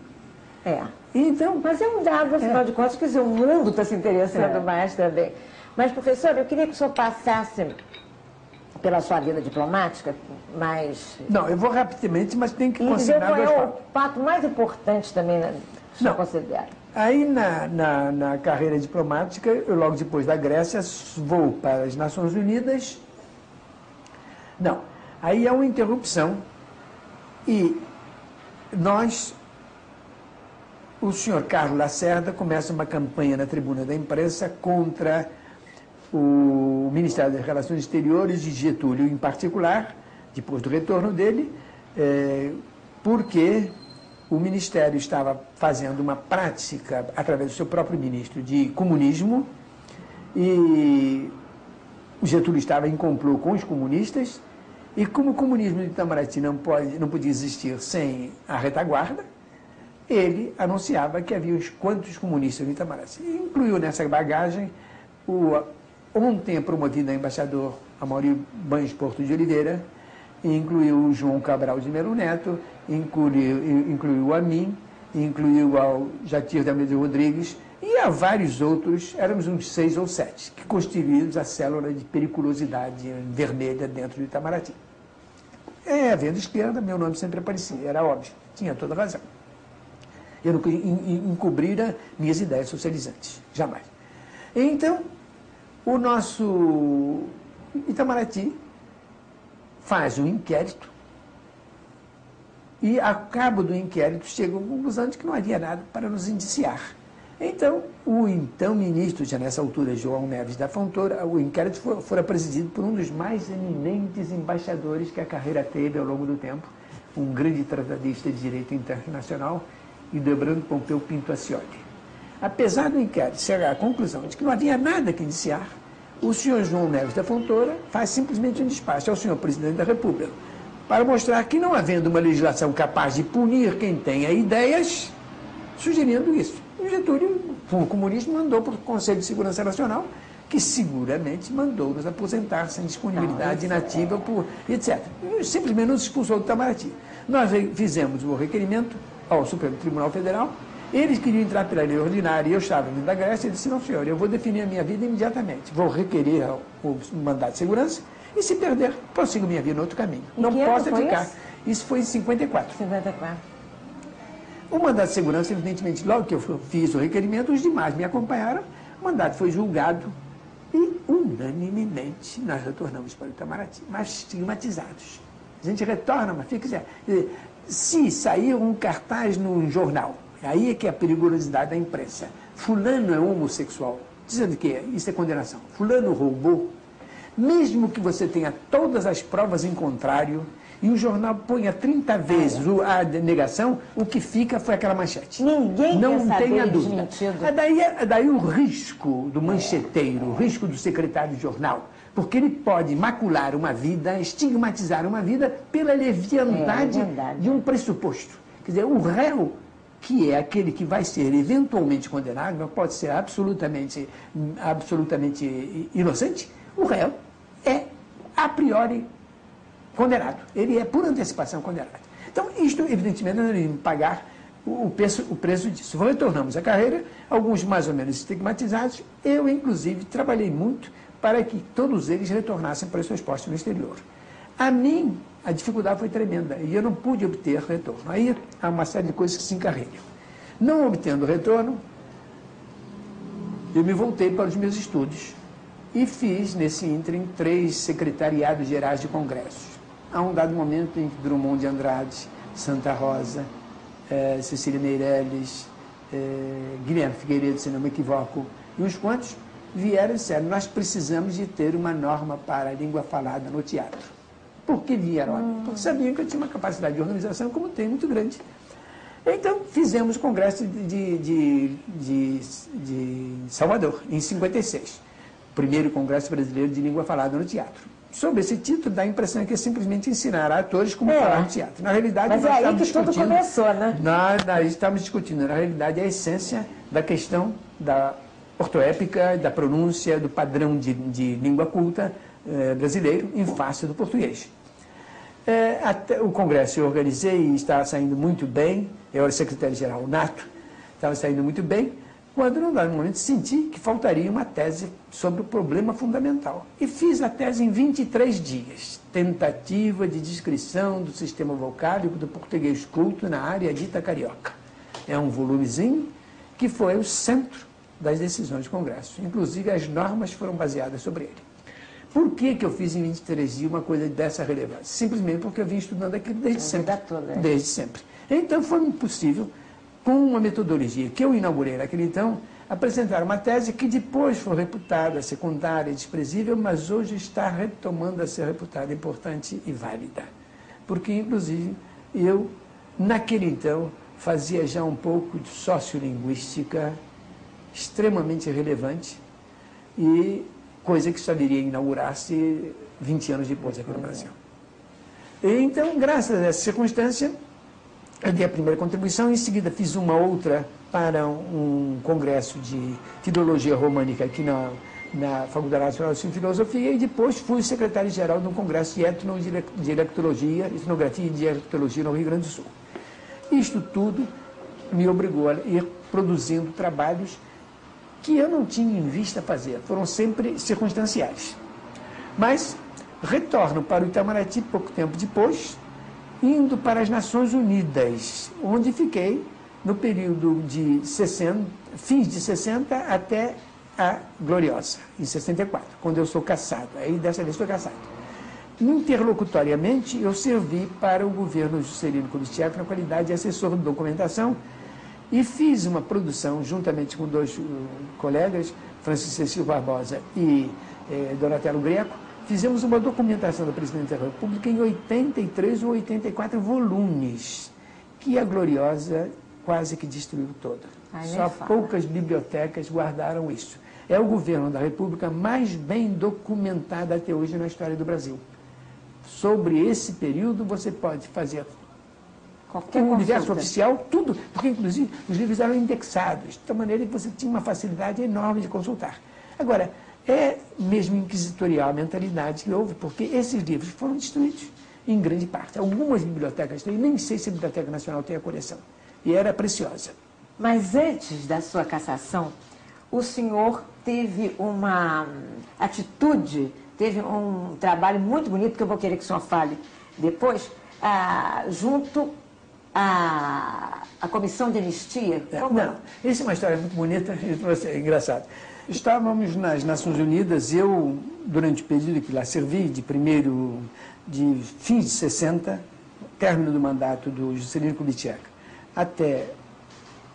Então, mas é um dado, afinal de contas, quer dizer, o mundo está se interessando mais também. Mas, professor, eu queria que o senhor passasse pela sua vida diplomática, mas... Não, eu vou rapidamente, mas tem que considerar qual é o fato mais importante também, né, que o senhor considera? Aí, na carreira diplomática, eu logo depois da Grécia, vou para as Nações Unidas. Não, aí é uma interrupção e o senhor Carlos Lacerda começa uma campanha na tribuna da imprensa contra o Ministério das Relações Exteriores de Getúlio, em particular, depois do retorno dele, porque o Ministério estava fazendo uma prática, através do seu próprio ministro, de comunismo, e o Getúlio estava em complô com os comunistas, e como o comunismo de Itamaraty não podia existir sem a retaguarda, ele anunciava que havia uns quantos comunistas no Itamaraty. E incluiu nessa bagagem ontem promovido a embaixador Amaury Banhos Porto de Oliveira, incluiu o João Cabral de Melo Neto, incluiu a mim, incluiu ao Jatir de Almeida Rodrigues e a vários outros, éramos uns 6 ou 7, que constituímos a célula de periculosidade vermelha dentro do Itamaraty. Havendo esquerda, meu nome sempre aparecia, era óbvio, tinha toda razão. Eu não encobrira minhas ideias socializantes, jamais. Então, o nosso Itamaraty faz um inquérito e, a cabo do inquérito, chega à conclusão de que não havia nada para nos indiciar. Então, o então ministro, já nessa altura, João Neves da Fontoura, o inquérito fora presidido por um dos mais eminentes embaixadores que a carreira teve ao longo do tempo, um grande tratadista de direito internacional, Hildebrando Pompeu Pinto Ascioli. Apesar do inquérito chegar à conclusão de que não havia nada que indiciar, o senhor João Neves da Fontoura faz simplesmente um despacho ao senhor presidente da República para mostrar que, não havendo uma legislação capaz de punir quem tenha ideias, sugerindo isso. O Getúlio, o comunismo, mandou para o Conselho de Segurança Nacional, que seguramente mandou nos aposentar sem disponibilidade inativa, etc. Simplesmente nos expulsou do Itamaraty. Nós fizemos o requerimento ao Supremo Tribunal Federal. Eles queriam entrar pela lei ordinária e eu estava vindo da Grécia e disse: não, senhor, eu vou definir a minha vida imediatamente. Vou requerer o mandato de segurança e, se perder, prossigo minha vida no outro caminho. Não posso ficar. Isso foi em 54. O mandato de segurança, evidentemente, logo que eu fiz o requerimento, os demais me acompanharam, o mandato foi julgado e, unanimemente, nós retornamos para o Itamaraty, mas estigmatizados. A gente retorna, mas fica... Se sair um cartaz num jornal, aí é que é a periculosidade da imprensa. Fulano é homossexual. Dizendo que isso é condenação. Fulano roubou. Mesmo que você tenha todas as provas em contrário e o jornal ponha 30 vezes a negação, o que fica foi aquela manchete. Ninguém não quer tenha saber dúvida. Daí o risco do mancheteiro, o risco do secretário de jornal, porque ele pode macular uma vida, estigmatizar uma vida pela leviandade de um pressuposto. Quer dizer, o réu, que é aquele que vai ser eventualmente condenado, não pode ser absolutamente inocente, o réu é, a priori, condenado. Ele é, por antecipação, condenado. Então, isto, evidentemente, nós iríamos pagar o preço disso. Retornamos à carreira, alguns mais ou menos estigmatizados. Eu, inclusive, trabalhei muito para que todos eles retornassem para os seus postos no exterior. A mim, a dificuldade foi tremenda e eu não pude obter retorno. Aí há uma série de coisas que se encarregam. Não obtendo retorno, eu me voltei para os meus estudos e fiz, nesse ínterim, 3 secretariados gerais de congressos. Há um dado momento em que Drummond de Andrade, Santa Rosa, Cecília Meirelles, Guilherme Figueiredo, se não me equivoco, e uns quantos vieram e disseram: nós precisamos de ter uma norma para a língua falada no teatro. Por que vieram? Porque sabiam que eu tinha uma capacidade de organização, como tem, muito grande. Então, fizemos o Congresso de Salvador, em 56. O primeiro Congresso Brasileiro de Língua Falada no Teatro. Sob esse título, dá a impressão que é simplesmente ensinar a atores como falar no teatro. Na realidade, mas é aí que tudo começou, né? Nós estamos discutindo, na realidade, a essência da questão da ortoépica, da pronúncia, do padrão de língua culta brasileiro em face do português. Até o congresso eu organizei e estava saindo muito bem, eu era secretário-geral nato, estava saindo muito bem, quando, num dado momento, senti que faltaria uma tese sobre o problema fundamental. E fiz a tese em 23 dias, tentativa de descrição do sistema vocálico do português culto na área dita carioca. É um volumezinho que foi o centro das decisões do congresso. Inclusive, as normas foram baseadas sobre ele. Por que eu fiz em 23 dias uma coisa dessa relevância? Simplesmente porque eu vim estudando aquilo desde sempre. Desde sempre. Então, foi possível, com uma metodologia que eu inaugurei naquele então, apresentar uma tese que depois foi reputada secundária e desprezível, mas hoje está retomando a ser reputada importante e válida. Porque, inclusive, eu, naquele então, fazia já um pouco de sociolinguística extremamente relevante e coisa que só viria a inaugurar-se 20 anos depois aqui no Brasil. Então, graças a essa circunstância, eu dei a primeira contribuição, em seguida fiz uma outra para um congresso de filologia românica aqui na Faculdade Nacional de Filosofia, e depois fui secretário-geral de um congresso de etnodialectologia, etnografia e dialectologia no Rio Grande do Sul. Isto tudo me obrigou a ir produzindo trabalhos que eu não tinha em vista fazer, foram sempre circunstanciais. Mas retorno para o Itamaraty pouco tempo depois, indo para as Nações Unidas, onde fiquei no período de 60, fins de 60 até a Gloriosa, em 64, quando eu sou cassado. Aí dessa vez estou cassado. Interlocutoriamente, eu servi para o governo Juscelino Kubitschek na qualidade de assessor de documentação e fiz uma produção, juntamente com 2 colegas, Francisco Cecílio Barbosa e Donatello Greco, fizemos uma documentação da Presidente da República em 83 ou 84 volumes, que a Gloriosa quase que destruiu toda. Só poucas bibliotecas guardaram isso. É o governo da República mais bem documentado até hoje na história do Brasil. Sobre esse período, você pode fazer qualquer universo oficial, tudo, porque, inclusive, os livros eram indexados, de tal maneira que você tinha uma facilidade enorme de consultar. Agora, é mesmo inquisitorial a mentalidade que houve, porque esses livros foram destruídos em grande parte. Algumas bibliotecas têm, nem sei se a Biblioteca Nacional tem a coleção, e era preciosa. Mas antes da sua cassação, o senhor teve uma atitude, teve um trabalho muito bonito, que eu vou querer que o senhor fale depois, junto à Comissão de Anistia. Não, essa é uma história muito bonita, é engraçado. Estávamos nas Nações Unidas, eu, durante o período que lá servi, de fins de 60, término do mandato do Juscelino Kubitschek, até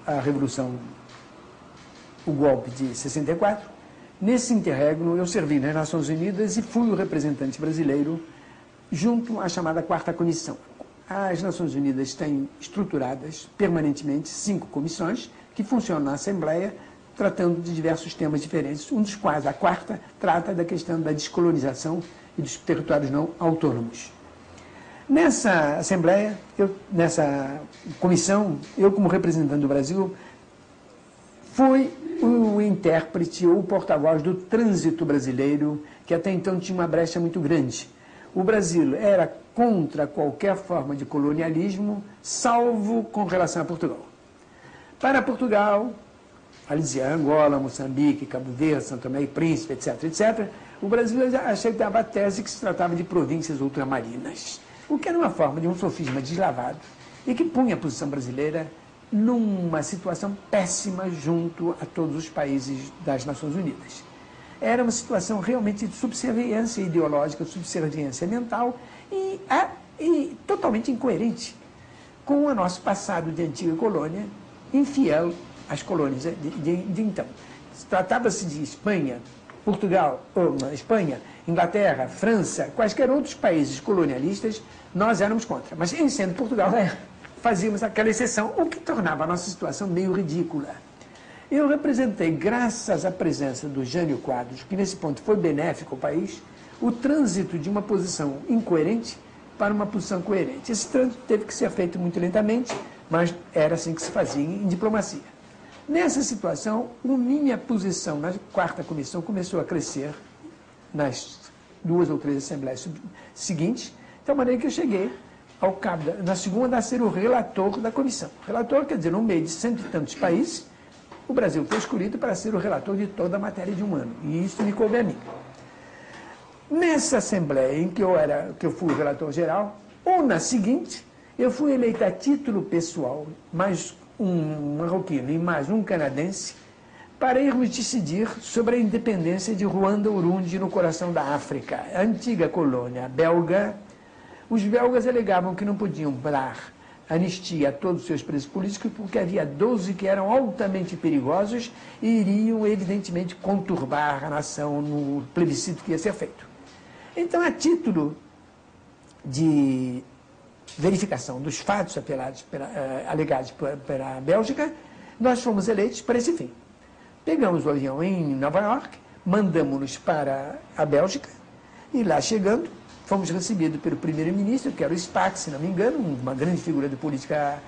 a Revolução, o golpe de 64, nesse interregno eu servi nas Nações Unidas e fui o representante brasileiro junto à chamada Quarta Comissão. As Nações Unidas têm estruturadas permanentemente 5 comissões que funcionam na Assembleia, tratando de diversos temas diferentes, um dos quais, a quarta, trata da questão da descolonização e dos territórios não autônomos. Nessa Assembleia, nessa comissão, eu como representante do Brasil, fui o intérprete ou o porta-voz do trânsito brasileiro, que até então tinha uma brecha muito grande. o Brasil era contra qualquer forma de colonialismo, salvo com relação a Portugal. Para Portugal, ali dizia Angola, Moçambique, Cabo Verde, São Tomé e Príncipe, etc., etc., o Brasil aceitava a tese que se tratava de províncias ultramarinas, o que era uma forma de um sofisma deslavado e que punha a posição brasileira numa situação péssima junto a todos os países das Nações Unidas. Era uma situação realmente de subserviência ideológica, subserviência mental e totalmente incoerente com o nosso passado de antiga colônia, infiel às colônias de então. Tratava-se de Espanha, Portugal, Espanha, Inglaterra, França, quaisquer outros países colonialistas, nós éramos contra. Mas, em sendo Portugal, fazíamos aquela exceção, o que tornava a nossa situação meio ridícula. Eu representei, graças à presença do Jânio Quadros, que nesse ponto foi benéfico ao país, o trânsito de uma posição incoerente para uma posição coerente. Esse trânsito teve que ser feito muito lentamente, mas era assim que se fazia em diplomacia. Nessa situação, minha posição na 4ª comissão começou a crescer nas 2 ou 3 assembleias seguintes, de tal maneira que eu cheguei, ao cabo na segunda, a ser o relator da comissão. Relator quer dizer, no meio de 100 e tantos países, o Brasil foi escolhido para ser o relator de toda a matéria de um ano, e isso me coube a mim. Nessa assembleia em que eu fui o relator geral, ou na seguinte, eu fui eleito a título pessoal, mais um marroquino e mais um canadense, para irmos decidir sobre a independência de Ruanda-Urundi no coração da África, a antiga colônia belga. Os belgas alegavam que não podiam dar anistia a todos os seus presos políticos porque havia 12 que eram altamente perigosos e iriam, evidentemente, conturbar a nação no plebiscito que ia ser feito. Então, a título de verificação dos fatos alegados pela Bélgica, nós fomos eleitos para esse fim. Pegamos o avião em Nova York, mandamos-nos para a Bélgica e lá chegando, fomos recebidos pelo primeiro-ministro, que era o Spaak, se não me engano, uma grande figura de política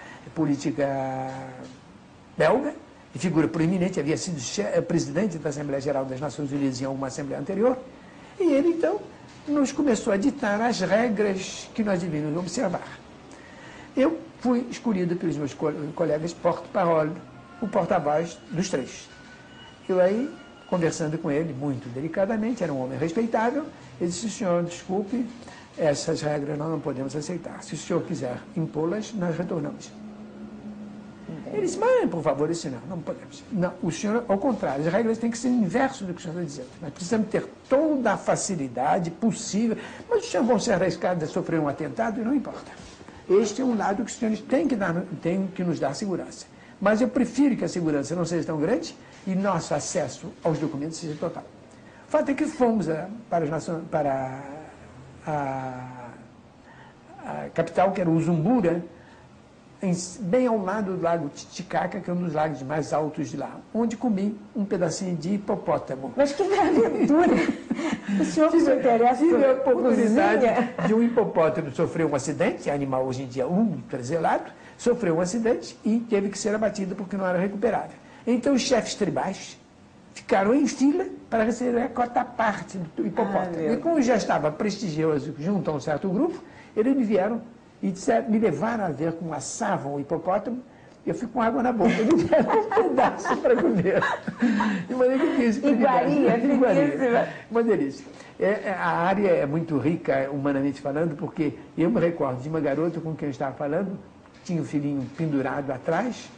belga, e figura proeminente, havia sido presidente da Assembleia Geral das Nações Unidas em uma assembleia anterior, e ele, então, nos começou a ditar as regras que nós devíamos observar. Eu fui escolhido pelos meus colegas porte-parole, o porta-voz dos 3. Eu aí, conversando com ele muito delicadamente, era um homem respeitável, ele disse: senhor, desculpe, essas regras nós não podemos aceitar. Se o senhor quiser impô-las, nós retornamos. Ele disse: mas, por favor, isso não podemos. Não, o senhor, ao contrário, as regras têm que ser inverso do que o senhor está dizendo. Nós precisamos ter toda a facilidade possível, mas os senhores vão ser arriscados a sofrer um atentado e não importa. Este é um lado que os senhores têm que nos dar segurança. Mas eu prefiro que a segurança não seja tão grande e nosso acesso aos documentos seja total. O fato é que fomos para a capital, que era Uzumbura, bem ao lado do lago Titicaca, que é um dos lagos mais altos de lá, onde comi um pedacinho de hipopótamo. Mas que aventura! O senhor se interessa por a oportunidade de um hipopótamo sofrer um acidente, animal hoje em dia ultra zelado, sofreu um acidente e teve que ser abatido porque não era recuperável. Então os chefes tribais ficaram em fila para receber a cota parte do hipopótamo. E como já estava prestigioso junto a um certo grupo, eles me vieram e me levaram a ver como assavam o hipopótamo. Eu fui com água na boca, me deram um pedaço para comer. De maneira que eu fiz. Iguaria. Uma delícia. A área é muito rica, humanamente falando, porque eu me recordo de uma garota com quem eu estava falando, tinha um filhinho pendurado atrás.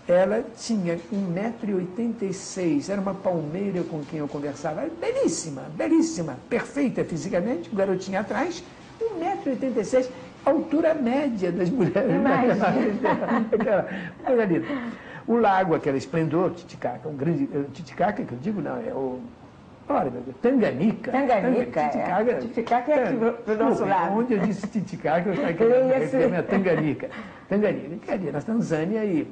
Ela tinha 1,86 m, era uma palmeira com quem eu conversava, belíssima, belíssima, perfeita fisicamente, o garotinho atrás, 1,86 m, altura média das mulheres daquela coisa linda. O lago, aquele esplendor, Titicaca, um grande, Titicaca, que eu digo, não, é o... Olha, meu Deus, Tanganica. Titicaca é aqui do nosso lado. Onde eu disse Titicaca, eu estava querendo Tanganica. Tanganica, na Tanzânia e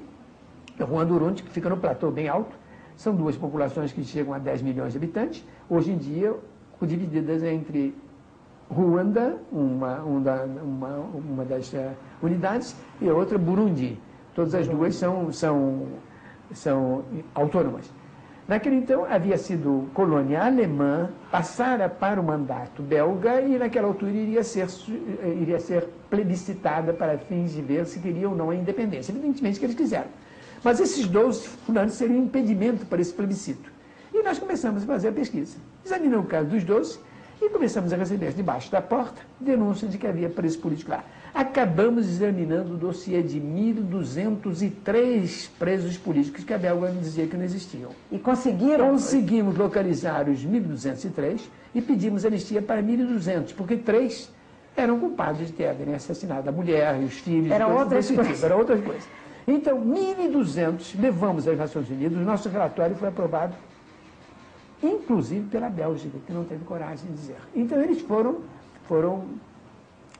Ruanda-Urundi, que fica no platô bem alto. São duas populações que chegam a 10 milhões de habitantes. Hoje em dia, divididas entre Ruanda, uma das unidades, e a outra Burundi. Todas as duas são autônomas. Naquele então havia sido colônia alemã, passara para o mandato belga e naquela altura iria ser plebiscitada para fins de ver se teria ou não a independência. Evidentemente que eles quiseram. Mas esses 12 fulanos seriam um impedimento para esse plebiscito. E nós começamos a fazer a pesquisa. Examinamos o caso dos 12 e começamos a receber debaixo da porta denúncias de que havia preso político lá. Acabamos examinando o dossiê de 1.203 presos políticos que a Belga dizia que não existiam. E conseguiram? Conseguimos localizar os 1.203 e pedimos anistia para 1.200, porque 3 eram culpados de terem assassinado a mulher e os filhos. Eram outras coisas. Eram outras coisas. Então, 1.200 levamos às Nações Unidas, o nosso relatório foi aprovado, inclusive pela Bélgica, que não teve coragem de dizer. Então, eles foram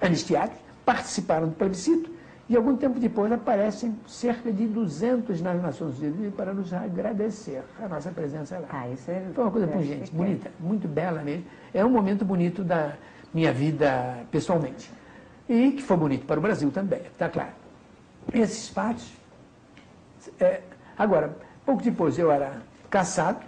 anistiados, participaram do plebiscito, e algum tempo depois aparecem cerca de 200 nas Nações Unidas para nos agradecer a nossa presença lá. Isso é... Foi uma coisa pungente, bonita, muito bela mesmo. É um momento bonito da minha vida pessoalmente. E que foi bonito para o Brasil também, está claro. Esses fatos... Agora, pouco depois eu era casado,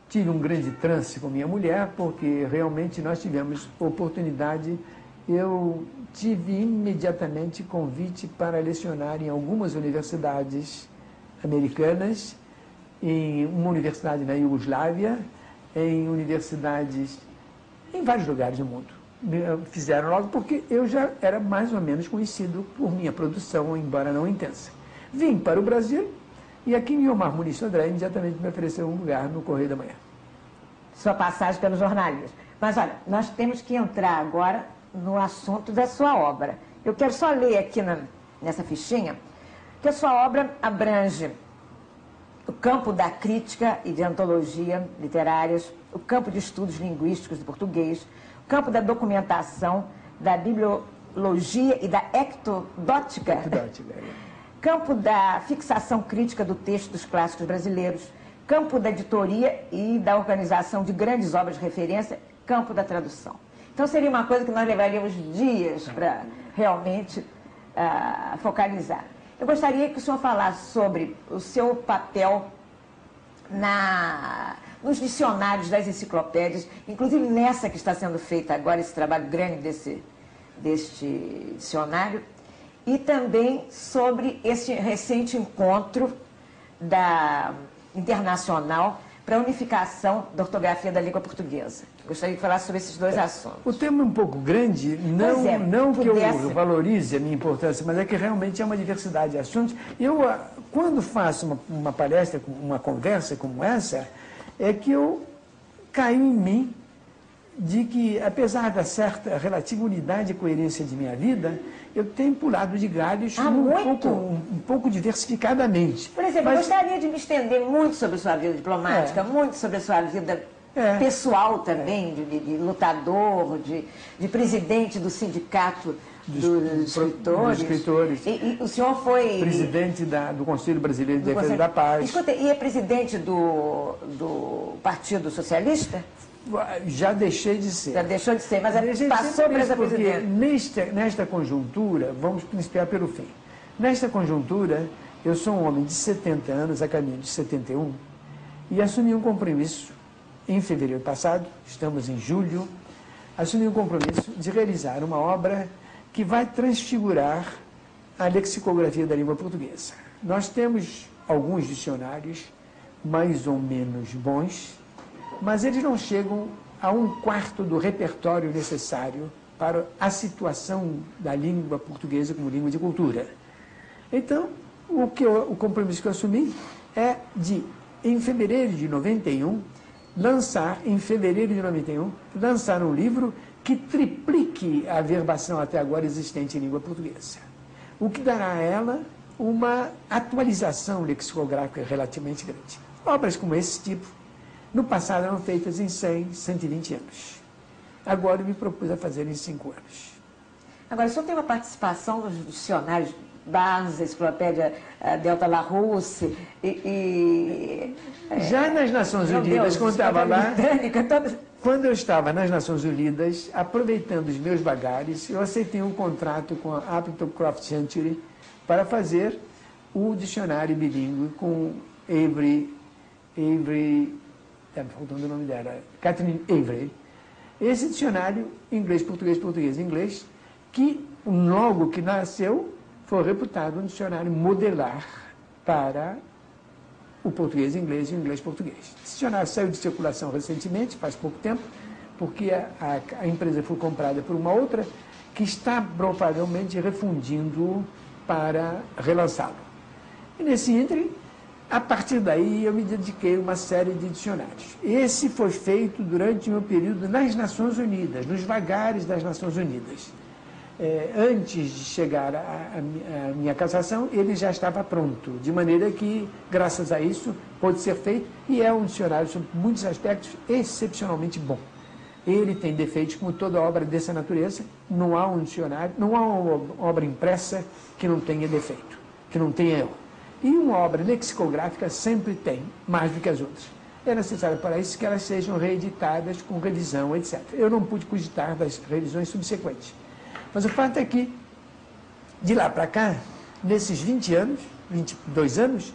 tive um grande trance com minha mulher, porque realmente nós tivemos oportunidade. Eu tive imediatamente convite para lecionar em algumas universidades americanas, em uma universidade na Iugoslávia, em universidades em vários lugares do mundo. Me fizeram logo porque eu já era mais ou menos conhecido por minha produção, embora não intensa. Vim para o Brasil e aqui em Omar Muniz Sodré imediatamente me ofereceu um lugar no Correio da Manhã. Sua passagem pelo jornalismo. Mas olha, nós temos que entrar agora no assunto da sua obra. Eu quero só ler aqui nessa fichinha que a sua obra abrange o campo da crítica e de antologia literárias, o campo de estudos linguísticos do português, o campo da documentação, da bibliologia e da ectodótica, campo da fixação crítica do texto dos clássicos brasileiros, campo da editoria e da organização de grandes obras de referência, campo da tradução. Então, seria uma coisa que nós levaríamos dias para realmente focalizar. Eu gostaria que o senhor falasse sobre o seu papel nos dicionários das enciclopédias, inclusive nessa que está sendo feita agora, esse trabalho grande deste dicionário, e também sobre esse recente encontro internacional para a unificação da ortografia da língua portuguesa. Gostaria de falar sobre esses dois assuntos. O tema é um pouco grande, não que eu valorize a minha importância, mas é que realmente é uma diversidade de assuntos. Eu, quando faço uma palestra, uma conversa como essa, é que eu caio em mim de que, apesar da certa relativa unidade e coerência de minha vida, eu tenho pulado de galhos um pouco diversificadamente. Por exemplo, eu gostaria de me estender muito sobre a sua vida diplomática, muito sobre a sua vida pessoal também, de lutador, de presidente do sindicato dos escritores. E o senhor foi... presidente do Conselho Brasileiro de Defesa da Paz. Escuta, e é presidente do Partido Socialista? Já deixei de ser. Já deixou de ser, mas passou para essa presidência. Nesta conjuntura, vamos iniciar pelo fim. Nesta conjuntura, eu sou um homem de 70 anos, a caminho de 71, e assumi um compromisso em fevereiro passado, estamos em julho, assumi um compromisso de realizar uma obra que vai transfigurar a lexicografia da língua portuguesa. Nós temos alguns dicionários mais ou menos bons, mas eles não chegam a 1/4 do repertório necessário para a situação da língua portuguesa como língua de cultura. Então, o compromisso que eu assumi é de, em fevereiro de 91, lançar um livro que triplique a verbação até agora existente em língua portuguesa, o que dará a ela uma atualização lexicográfica relativamente grande. Obras como esse tipo, no passado eram feitas em 100, 120 anos. Agora eu me propus a fazer em 5 anos. Agora, o senhor tem uma participação nos dicionários Barnes, Enciclopédia Delta Larousse já nas Nações Unidas, quando eu estava nas Nações Unidas, aproveitando os meus bagares, eu aceitei um contrato com a Appleton Croft Century para fazer o dicionário bilíngue com Avery Avery, está me faltando o nome dela, Catherine Avery. Esse dicionário inglês, português, português, inglês, que logo que nasceu foi reputado um dicionário modelar para o português inglês e o inglês português. Esse dicionário saiu de circulação recentemente, faz pouco tempo, porque a empresa foi comprada por uma outra que está provavelmente refundindo para relançá-lo. E nesse ínterim, a partir daí eu me dediquei a uma série de dicionários. Esse foi feito durante o meu período nas Nações Unidas, nos vagares das Nações Unidas. Antes de chegar à minha cassação, ele já estava pronto, de maneira que, graças a isso, pôde ser feito, e é um dicionário, sob muitos aspectos, excepcionalmente bom. Ele tem defeitos, como toda obra dessa natureza, não há um dicionário, não há uma obra impressa que não tenha defeito, que não tenha erro. E uma obra lexicográfica sempre tem, mais do que as outras. É necessário para isso que elas sejam reeditadas com revisão, etc. Eu não pude cogitar das revisões subsequentes. Mas o fato é que, de lá para cá, nesses 20 anos, 22 anos,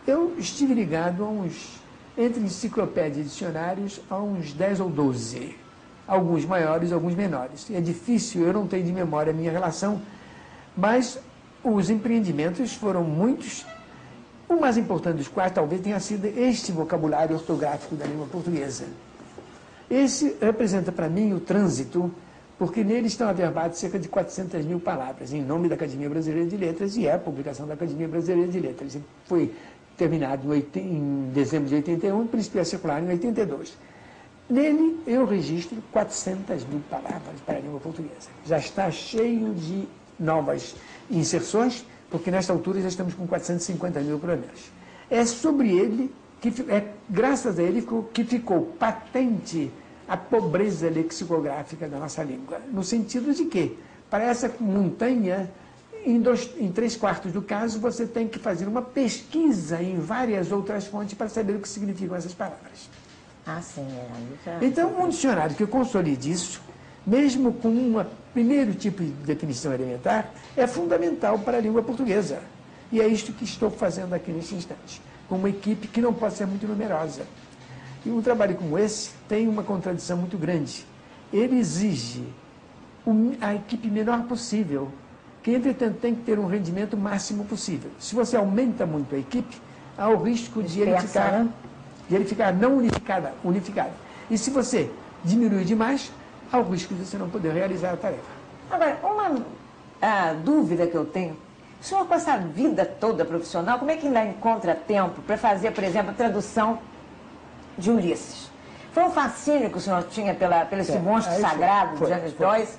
eu estive ligado a entre enciclopédia e dicionários, a uns 10 ou 12. Alguns maiores, alguns menores. É difícil, eu não tenho de memória a minha relação, mas os empreendimentos foram muitos. O mais importante dos quais talvez tenha sido este vocabulário ortográfico da língua portuguesa. Esse representa para mim o trânsito, porque nele estão averbadas cerca de 400 mil palavras, em nome da Academia Brasileira de Letras, e é a publicação da Academia Brasileira de Letras. Ele foi terminado em dezembro de 81 e principiou a circular em 82. Nele eu registro 400 mil palavras para a língua portuguesa. Já está cheio de novas inserções, porque nesta altura já estamos com 450 mil por menos. É sobre ele, graças a ele, que ficou patente a pobreza lexicográfica da nossa língua, no sentido de que, para essa montanha, em 3/4 do caso, você tem que fazer uma pesquisa em várias outras fontes para saber o que significam essas palavras. Ah, sim. Então, um dicionário que consolide isso, mesmo com um primeiro tipo de definição elementar, é fundamental para a língua portuguesa. E é isto que estou fazendo aqui neste instante, com uma equipe que não pode ser muito numerosa. E um trabalho como esse tem uma contradição muito grande. Ele exige a equipe menor possível, que, entretanto, tem que ter um rendimento máximo possível. Se você aumenta muito a equipe, há o risco de ele ficar não unificada. E se você diminui demais, há o risco de você não poder realizar a tarefa. Agora, uma dúvida que eu tenho, o senhor com essa vida toda profissional, como é que ainda encontra tempo para fazer, por exemplo, a tradução de Ulisses? Foi um fascínio que o senhor tinha pelo esse monstro sagrado de James Joyce?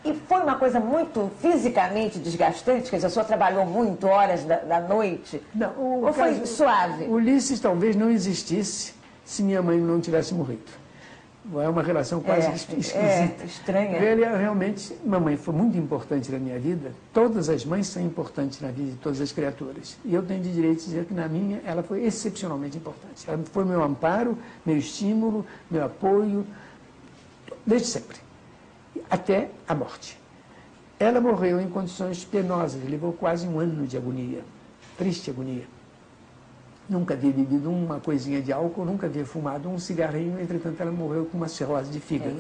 E foi uma coisa muito fisicamente desgastante? Quer dizer, o senhor trabalhou muito, horas da noite? Não, ou foi suave? Ulisses talvez não existisse se minha mãe não tivesse morrido. É uma relação quase esquisita. Estranha. Realmente, mamãe foi muito importante na minha vida. Todas as mães são importantes na vida de todas as criaturas. E eu tenho de direito de dizer que na minha, ela foi excepcionalmente importante. Ela foi meu amparo, meu estímulo, meu apoio, desde sempre, até a morte. Ela morreu em condições penosas, levou quase um ano de agonia, triste agonia. Nunca havia bebido uma coisinha de álcool, nunca havia fumado um cigarrinho, entretanto ela morreu com uma cirrose de fígado,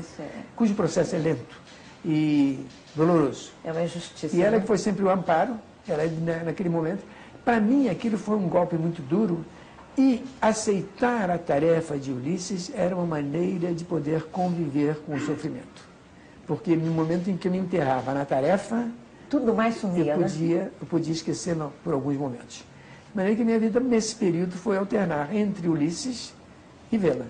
cujo processo é lento e doloroso. É uma injustiça. E ela que foi sempre o amparo, ela naquele momento. Para mim aquilo foi um golpe muito duro, e aceitar a tarefa de Ulisses era uma maneira de poder conviver com o sofrimento. Porque no momento em que eu me enterrava na tarefa, tudo mais sumia, eu podia esquecer por alguns momentos. De maneira que minha vida, nesse período, foi alternar entre Ulisses e Vela.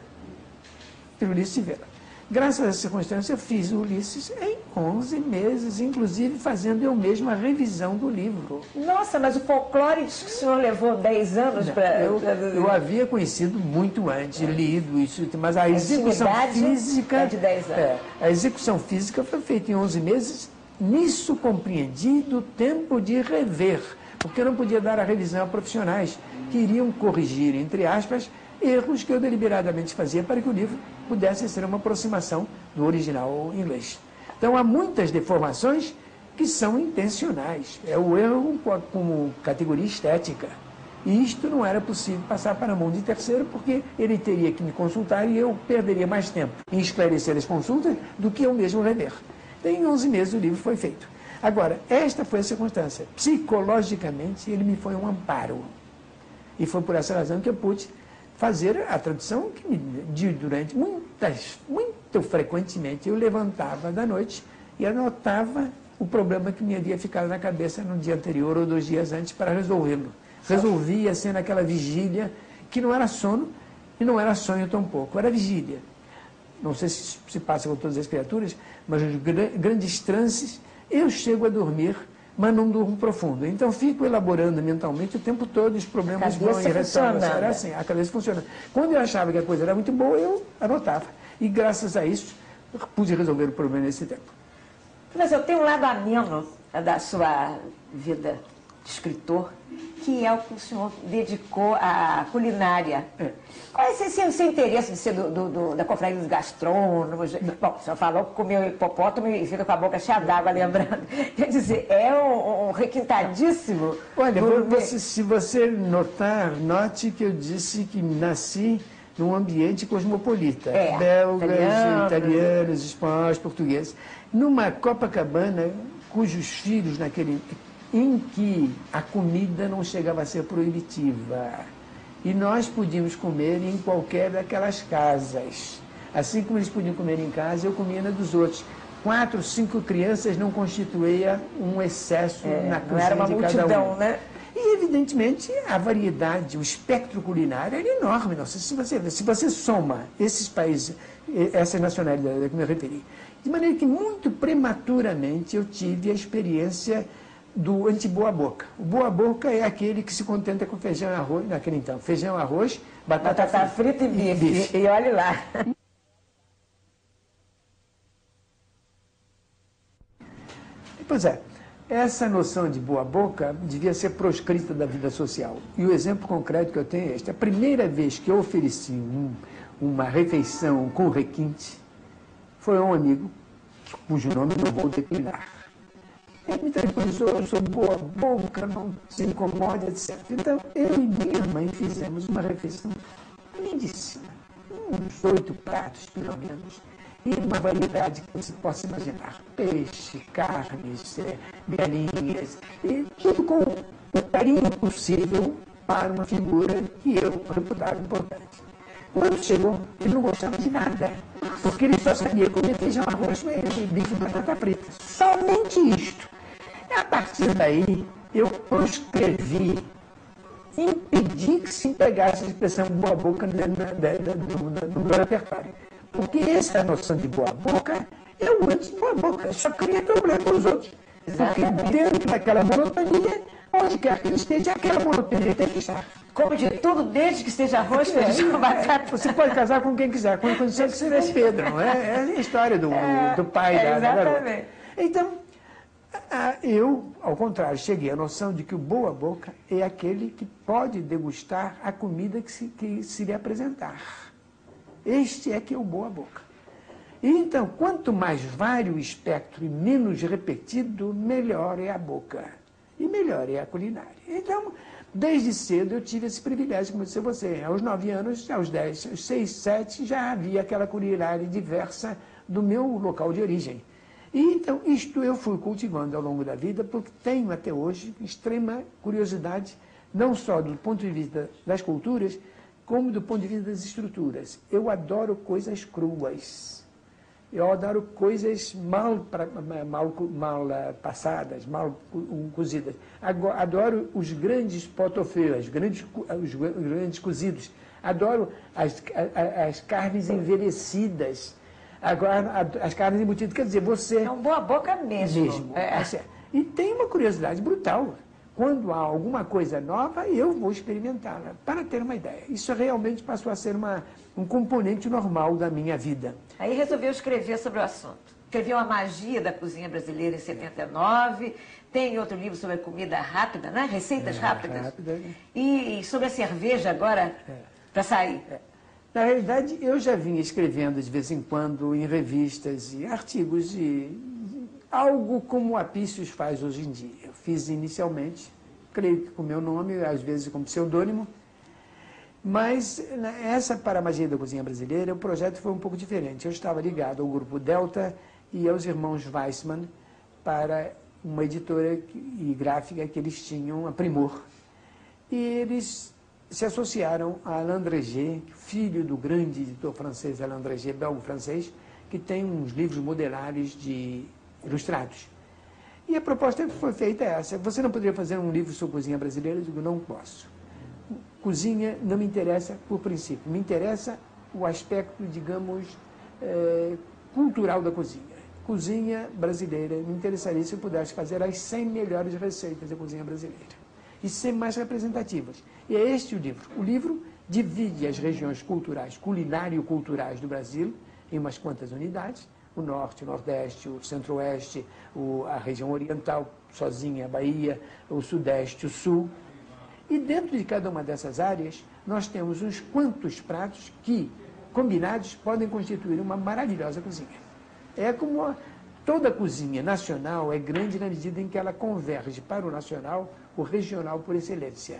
Graças a essa circunstância, eu fiz o Ulisses em 11 meses, inclusive fazendo eu mesmo a revisão do livro. Nossa, mas o folclore diz que o senhor levou 10 anos para... Eu havia conhecido muito antes, lido isso, mas a execução física... é de 10 anos. A execução física foi feita em 11 meses, nisso compreendido o tempo de rever, porque eu não podia dar a revisão a profissionais que iriam corrigir, entre aspas, erros que eu deliberadamente fazia para que o livro pudesse ser uma aproximação do original inglês. Então, há muitas deformações que são intencionais. É o erro como categoria estética. E isto não era possível passar para a mão de terceiro, porque ele teria que me consultar e eu perderia mais tempo em esclarecer as consultas do que eu mesmo rever. Então, em 11 meses o livro foi feito. Agora, esta foi a circunstância. Psicologicamente, ele me foi um amparo. E foi por essa razão que eu pude fazer a tradução que durante muito frequentemente eu levantava da noite e anotava o problema que me havia ficado na cabeça no dia anterior ou 2 dias antes para resolvê-lo. Resolvia assim naquela vigília, que não era sono e não era sonho tampouco, era vigília. Não sei se passa com todas as criaturas, mas os grandes trances, eu chego a dormir, mas não durmo profundo. Então, fico elaborando mentalmente o tempo todo os problemas vão e retornam. Era assim, a cabeça funciona. Quando eu achava que a coisa era muito boa, eu anotava. E, graças a isso, pude resolver o problema nesse tempo. Mas eu tenho um lado ameno da sua vida de escritor, que é o que o senhor dedicou à culinária. Qual é o seu interesse de ser da confraria dos gastrônomos? Bom, o senhor falou que comeu hipopótamo e fica com a boca cheia d'água, lembrando. Quer dizer, é um requintadíssimo... Olha, se você note que eu disse que nasci num ambiente cosmopolita. Belgas, italianos, espanhóis, portugueses. Numa Copacabana, cujos filhos em que a comida não chegava a ser proibitiva. E nós podíamos comer em qualquer daquelas casas. Assim como eles podiam comer em casa, eu comia na dos outros. 4, 5 crianças não constituía um excesso na cozinha de cada um. Não era uma multidão, né? E, evidentemente, a variedade, o espectro culinário era enorme. Não sei se você soma esses países, essas nacionalidades a que me referi, de maneira que, muito prematuramente, eu tive a experiência do anti-boa-boca. O boa-boca é aquele que se contenta com feijão e arroz, naquele então, feijão, arroz, batata frita e bife. E olhe lá. Pois é, essa noção de boa-boca devia ser proscrita da vida social. E o exemplo concreto que eu tenho é este. A primeira vez que eu ofereci uma refeição com requinte foi a um amigo, cujo nome não vou declinar. Ele me tranquilizou, eu sou boa boca, não se incomode, etc. Então, eu e minha mãe fizemos uma refeição lindíssima. Uns 8 pratos, pelo menos. E uma variedade que você possa imaginar. Peixe, carnes, galinhas, e tudo com o carinho possível para uma figura que eu reputava importante. Quando chegou, ele não gostava de nada, porque ele só sabia comer feijão, arroz, bife e batata frita. Somente isto. A partir daí, eu proscrevi, impedi que se empregasse a expressão boa boca no meu repertório. Porque essa noção de boa boca é o anti-boa boca, só cria problema para os outros. Porque dentro daquela monotonia, onde quer que esteja, aquela monotonia tem que estar. Como de tudo, desde que esteja arroz, feijão, batata. Você pode casar com quem quiser, com a condição de ser Pedro, não é? É a história do pai da garota. Então, eu, ao contrário, cheguei à noção de que o boa-boca é aquele que pode degustar a comida que se lhe apresentar. Este é que é o boa-boca. E então, quanto mais vário o espectro e menos repetido, melhor é a boca. E melhor é a culinária. Então, desde cedo eu tive esse privilégio, como disse você. Aos 9 anos, aos 10, aos 6, 7, já havia aquela culinária diversa do meu local de origem. E então, isto eu fui cultivando ao longo da vida, porque tenho até hoje extrema curiosidade, não só do ponto de vista das culturas, como do ponto de vista das estruturas. Eu adoro coisas cruas. Eu adoro coisas mal passadas, mal cozidas. Adoro os grandes pot-au-feu, os grandes cozidos. Adoro as carnes envelhecidas. Agora, as carnes embutidas, quer dizer, você... É um boa boca mesmo. E tem uma curiosidade brutal. Quando há alguma coisa nova, eu vou experimentá-la, para ter uma ideia. Isso realmente passou a ser um componente normal da minha vida. Aí resolveu escrever sobre o assunto. Escreveu A Magia da Cozinha Brasileira em 79, tem outro livro sobre a comida rápida, né? Receitas rápidas. Rápida, né? E sobre a cerveja agora, para sair. Na realidade, eu já vinha escrevendo de vez em quando em revistas e artigos algo como o Apícios faz hoje em dia. Eu fiz inicialmente creio que com o meu nome, às vezes com pseudônimo. Mas essa para a magia da cozinha brasileira, o projeto foi um pouco diferente. Eu estava ligado ao grupo Delta e aos irmãos Weissmann para uma editora e gráfica que eles tinham, a Primor. E eles se associaram a Alain Dréger, filho do grande editor francês Alain Dréger, belgo-francês, que tem uns livros modelares de ilustrados. E a proposta que foi feita é essa: você não poderia fazer um livro sobre cozinha brasileira? Eu digo, não posso. Cozinha não me interessa por princípio, me interessa o aspecto, digamos, cultural da cozinha. Cozinha brasileira, me interessaria se eu pudesse fazer as 100 melhores receitas da cozinha brasileira. E 100 mais representativas. E é este o livro. O livro divide as regiões culturais, culinário-culturais do Brasil, em umas quantas unidades: o Norte, o Nordeste, o Centro-Oeste, a região oriental, sozinha, a Bahia, o Sudeste, o Sul. E dentro de cada uma dessas áreas, nós temos uns quantos pratos que, combinados, podem constituir uma maravilhosa cozinha. É como toda cozinha nacional é grande na medida em que ela converge para o nacional, o regional por excelência.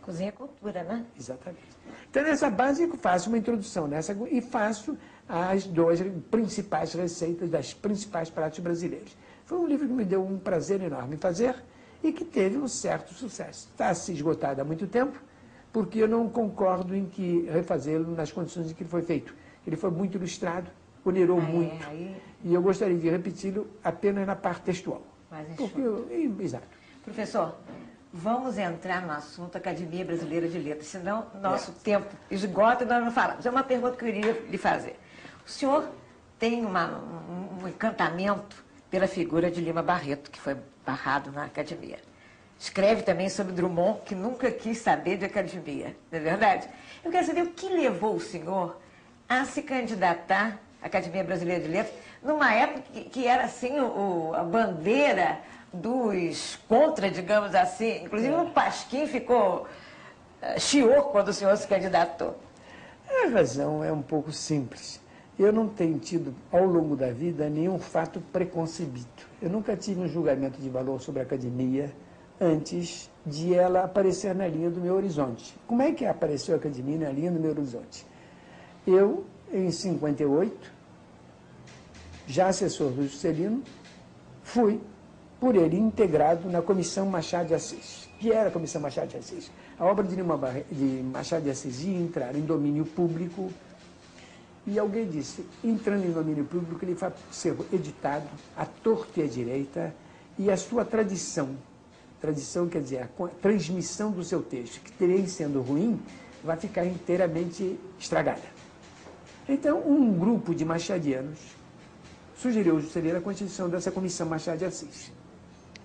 Cozinha é cultura, né? Exatamente. Então, nessa base, eu faço uma introdução e faço as 2 principais receitas das principais pratos brasileiros. Foi um livro que me deu um prazer enorme fazer e que teve um certo sucesso. Está se esgotado há muito tempo, porque eu não concordo em que refazê-lo nas condições em que ele foi feito. Ele foi muito ilustrado, onerou muito, e eu gostaria de repeti-lo apenas na parte textual. Exato. Professor, vamos entrar no assunto Academia Brasileira de Letras, senão nosso tempo esgota e nós não falamos. É uma pergunta que eu iria lhe fazer. O senhor tem um encantamento pela figura de Lima Barreto, que foi barrado na academia. Escreve também sobre Drummond, que nunca quis saber de academia, não é verdade? Eu quero saber o que levou o senhor a se candidatar à Academia Brasileira de Letras, numa época que era assim a bandeira dos contra, digamos assim. Inclusive o Pasquim chiou quando o senhor se candidatou. A razão é um pouco simples. Eu não tenho tido, ao longo da vida, nenhum fato preconcebido. Eu nunca tive um julgamento de valor sobre a academia antes de ela aparecer na linha do meu horizonte. Como é que apareceu a academia na linha do meu horizonte? Eu, em 58, já assessor do Juscelino, fui, por ele, integrado na Comissão Machado de Assis. Que era a Comissão Machado de Assis? A obra de Machado de Assis ia entrar em domínio público. E alguém disse, entrando em domínio público, ele vai ser editado à torta e à direita, e a sua tradição quer dizer, a transmissão do seu texto, que teria sendo ruim, vai ficar inteiramente estragada. Então, um grupo de machadianos sugeriu ao Juscelino a constituição dessa comissão Machado de Assis.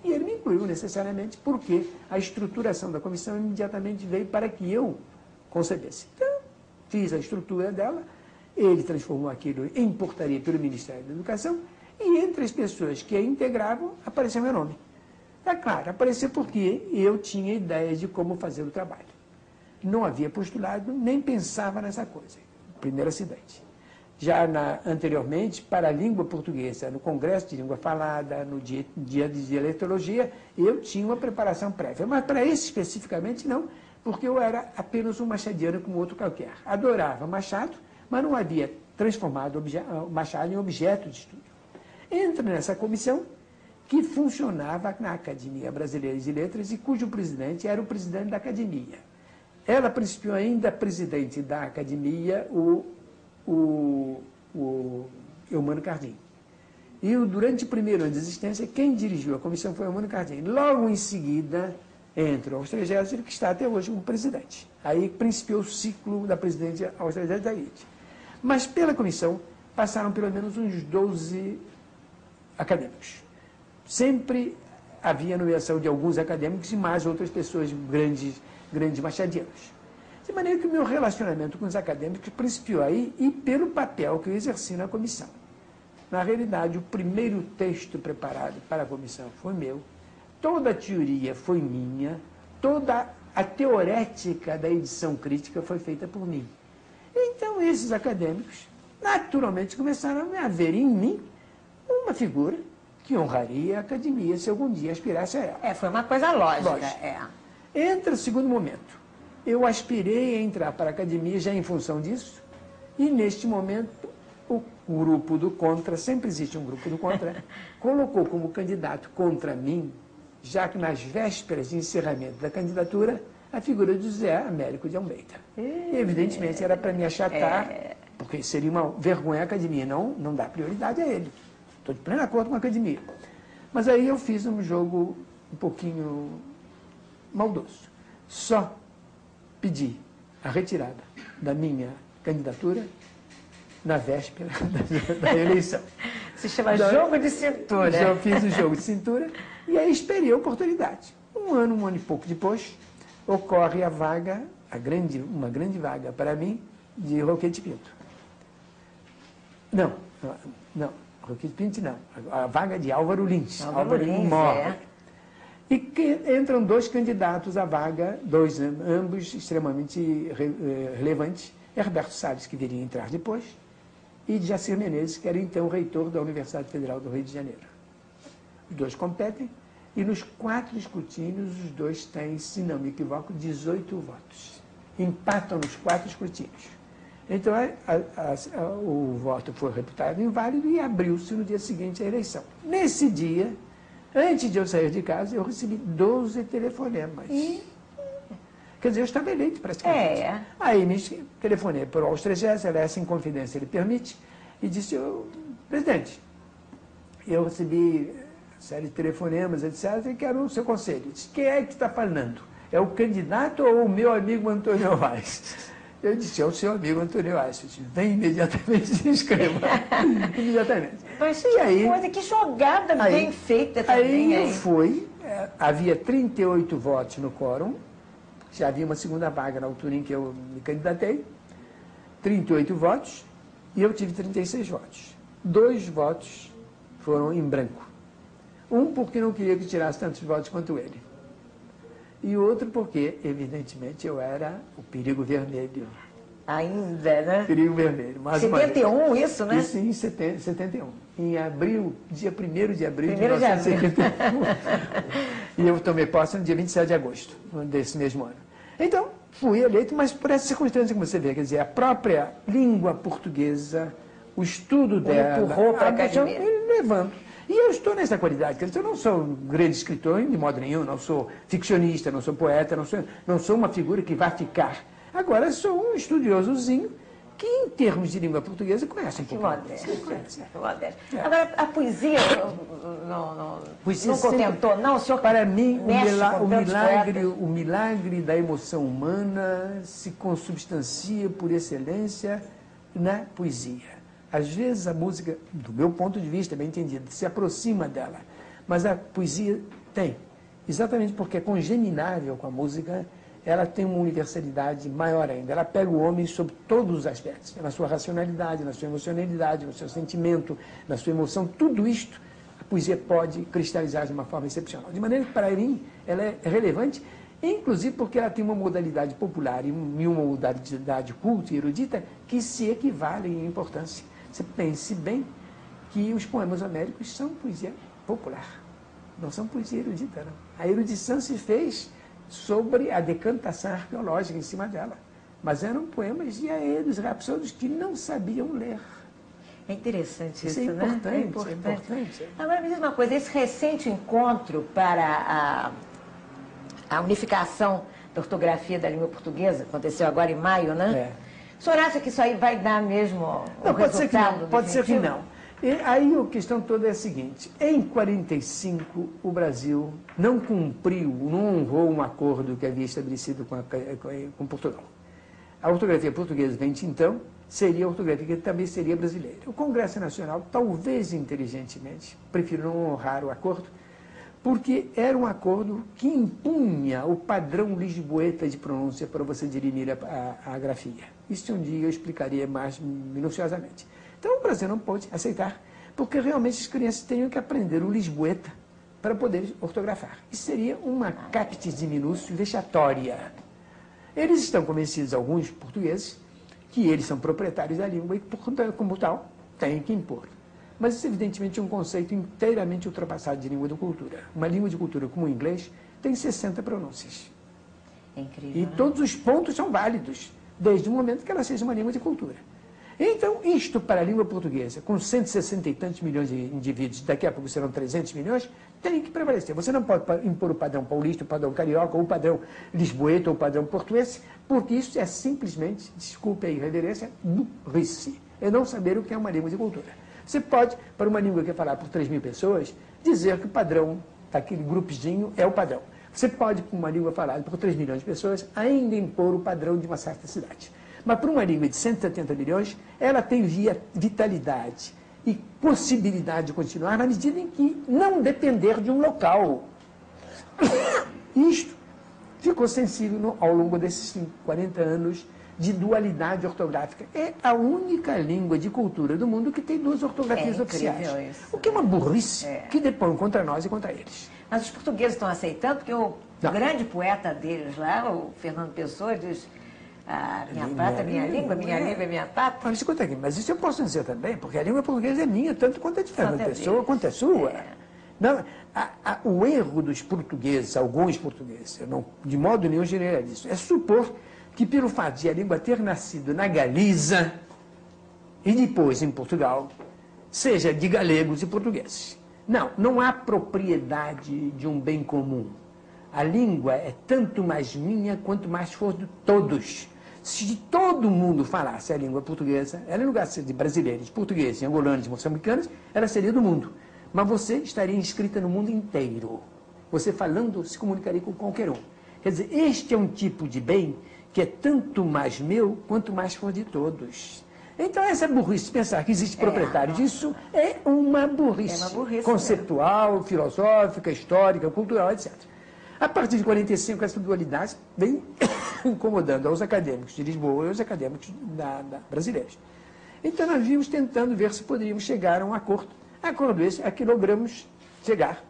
E ele me incluiu necessariamente, porque a estruturação da comissão imediatamente veio para que eu concebesse. Então, fiz a estrutura dela. Ele transformou aquilo em portaria pelo Ministério da Educação e entre as pessoas que a integravam apareceu meu nome. É claro, apareceu porque eu tinha ideia de como fazer o trabalho. Não havia postulado, nem pensava nessa coisa. Primeiro acidente. Já anteriormente, para a língua portuguesa, no Congresso de Língua Falada, no dia de dialetologia, eu tinha uma preparação prévia. Mas para esse especificamente não, porque eu era apenas um machadiano como outro qualquer. Adorava Machado, mas não havia transformado Machado em objeto de estudo. Entra nessa comissão que funcionava na Academia Brasileira de Letras e cujo presidente era o presidente da Academia. Ela principiou ainda presidente da Academia, o Eumano Cardim. E durante o primeiro ano de existência, quem dirigiu a comissão foi o Eumano Cardim. Logo em seguida, entra o Austrégésilo, que está até hoje como presidente. Aí principiou o ciclo da presidência Austrégésilo da Ilha. Mas pela comissão passaram pelo menos uns 12 acadêmicos. Sempre havia nomeação de alguns acadêmicos e mais outras pessoas grandes machadianos. De maneira que o meu relacionamento com os acadêmicos principiou aí e pelo papel que eu exerci na comissão. Na realidade, o primeiro texto preparado para a comissão foi meu, toda a teoria foi minha, toda a teorética da edição crítica foi feita por mim. Então, esses acadêmicos, naturalmente, começaram a ver em mim uma figura que honraria a academia se algum dia aspirasse a ela. Foi uma coisa lógica. Entra o segundo momento. Eu aspirei a entrar para a academia já em função disso, e neste momento o grupo do Contra, sempre existe um grupo do Contra, colocou como candidato contra mim, já que nas vésperas de encerramento da candidatura, a figura de José Américo de Almeida. E, evidentemente, era para me achatar, porque seria uma vergonha a academia, não dá prioridade a ele. Estou de pleno acordo com a academia. Mas aí eu fiz um jogo um pouquinho maldoso. Só pedi a retirada da minha candidatura na véspera da eleição. Se chama jogo de cintura. Já fiz o jogo de cintura e aí esperei a oportunidade. Um ano e pouco depois, ocorre a vaga, uma grande vaga para mim, de Roquete Pinto. Não, Roquete Pinto não. A vaga de Álvaro Lins. Álvaro Lins, morre. E que entram dois candidatos à vaga, ambos extremamente relevantes. Herberto Salles, que viria a entrar depois, e Jacir Menezes, que era então reitor da Universidade Federal do Rio de Janeiro. Os dois competem, e nos 4 escrutínios, os dois têm, se não me equivoco, 18 votos. Empatam nos 4 escrutínios. Então, o voto foi reputado inválido e abriu-se no dia seguinte a eleição. Nesse dia, antes de eu sair de casa, eu recebi 12 telefonemas. Quer dizer, eu estava eleito praticamente. Aí me telefonei para o Austregés, essa em confidência ele permite, e disse, presidente, eu recebi série de telefonemas, etc., e quero o seu conselho. Disse, quem é que está falando? É o candidato ou o meu amigo Antônio Vaz? Eu disse, é o seu amigo Antônio Vaz. Disse, vem imediatamente e se inscreva. Imediatamente. Mas e aí, coisa, que jogada bem feita também. Aí eu fui, havia 38 votos no quórum, já havia uma segunda vaga na altura em que eu me candidatei, 38 votos, e eu tive 36 votos. 2 votos foram em branco. Um porque não queria que tirasse tantos votos quanto ele. E outro porque, evidentemente, eu era o perigo vermelho. Ainda, né? Perigo vermelho. 71, isso, né? Isso em 71. Em abril, dia 1º de abril de 1º de abril. 1971. E eu tomei posse no dia 27 de agosto desse mesmo ano. Então, fui eleito, mas por essa circunstância que você vê, quer dizer, a própria língua portuguesa, o estudo dela, empurrou para a academia. Levando. E eu estou nessa qualidade, quer dizer, eu não sou um grande escritor, de modo nenhum, não sou ficcionista, não sou poeta, não sou uma figura que vai ficar. Agora, sou um estudiosozinho que, em termos de língua portuguesa, conhece um pouco. Que modesto. Agora, a poesia não contentou, não? O senhor para mim, o milagre da emoção humana se consubstancia por excelência na poesia. Às vezes a música, do meu ponto de vista, bem entendido, se aproxima dela. Mas a poesia tem. Exatamente porque é congeninável com a música, ela tem uma universalidade maior ainda. Ela pega o homem sob todos os aspectos. Na sua racionalidade, na sua emocionalidade, no seu sentimento, na sua emoção. Tudo isto, a poesia pode cristalizar de uma forma excepcional. De maneira que, para mim, ela é relevante, inclusive porque ela tem uma modalidade popular e uma modalidade culta e erudita que se equivalem em importância. Você pense bem que os poemas homéricos são poesia popular, não são poesia erudita, não. A erudição se fez sobre a decantação arqueológica em cima dela, mas eram poemas de aedos, rapsódios que não sabiam ler. É interessante isso, é né? Importante, é importante. Agora, me diz uma coisa, esse recente encontro para a unificação da ortografia da língua portuguesa, aconteceu agora em maio, né? O senhor acha que isso aí vai dar mesmo não, pode ser que não, pode ser que não. E aí a questão toda é a seguinte, em 45 o Brasil não cumpriu, não honrou um acordo que havia estabelecido com Portugal. A ortografia portuguesa vem então, seria a ortografia que também seria brasileira. O Congresso Nacional, talvez inteligentemente, preferiu não honrar o acordo, porque era um acordo que impunha o padrão lisboeta de pronúncia para você dirimir a grafia. Isso um dia eu explicaria mais minuciosamente. Então o Brasil não pôde aceitar, porque realmente as crianças teriam que aprender o lisboeta para poder ortografar. Isso seria uma captis diminucio vexatória. Eles estão convencidos, alguns portugueses, que eles são proprietários da língua e, como tal, têm que impor. Mas isso, evidentemente, é um conceito inteiramente ultrapassado de língua de cultura. Uma língua de cultura como o inglês tem 60 pronúncias. É incrível, E né? todos os pontos são válidos, desde o momento que ela seja uma língua de cultura. Então, isto para a língua portuguesa, com 160 e tantos milhões de indivíduos, daqui a pouco serão 300 milhões, tem que prevalecer. Você não pode impor o padrão paulista, o padrão carioca, ou o padrão lisboeta, ou o padrão português, porque isso é simplesmente, desculpe a irreverência, burrice. É não saber o que é uma língua de cultura. Você pode, para uma língua que é falada por 3 mil pessoas, dizer que o padrão daquele grupozinho é o padrão. Você pode, com uma língua falada por 3 milhões de pessoas, ainda impor o padrão de uma certa cidade. Mas para uma língua de 170 milhões, ela tem vitalidade e possibilidade de continuar na medida em que não depender de um local. Isto ficou sensível ao longo desses 40 anos de dualidade ortográfica. É a única língua de cultura do mundo que tem 2 ortografias oficiais. Isso. O que é uma burrice que depõe contra nós e contra eles. Mas os portugueses estão aceitando, porque o grande poeta deles lá, o Fernando Pessoa, diz: minha pátria, minha língua, minha língua é minha pátria. Olha, escuta aqui, mas isso eu posso dizer também, porque a língua portuguesa é minha, tanto quanto é de Fernando Pessoa, quanto é sua. Não, o erro dos portugueses, alguns portugueses, eu não, de modo nenhum generalizo, é supor que pelo fato de a língua ter nascido na Galiza e depois em Portugal, seja de galegos e portugueses. Não, não há propriedade de um bem comum. A língua é tanto mais minha quanto mais for de todos. Se todo mundo falasse a língua portuguesa, ela, em lugar de ser de brasileiros, de portugueses, de angolanos, de moçambicanos, ela seria do mundo. Mas você estaria inscrita no mundo inteiro. Você falando se comunicaria com qualquer um. Quer dizer, este é um tipo de bem que é tanto mais meu quanto mais for de todos. Então, essa burrice, pensar que existe proprietário disso, é uma burrice. É uma burrice conceitual, mesmo. Filosófica, histórica, cultural, etc. A partir de 45, essa dualidade vem incomodando aos acadêmicos de Lisboa e aos acadêmicos brasileiros. Então, nós vimos tentando ver se poderíamos chegar a um acordo. Acordo esse a que logramos chegar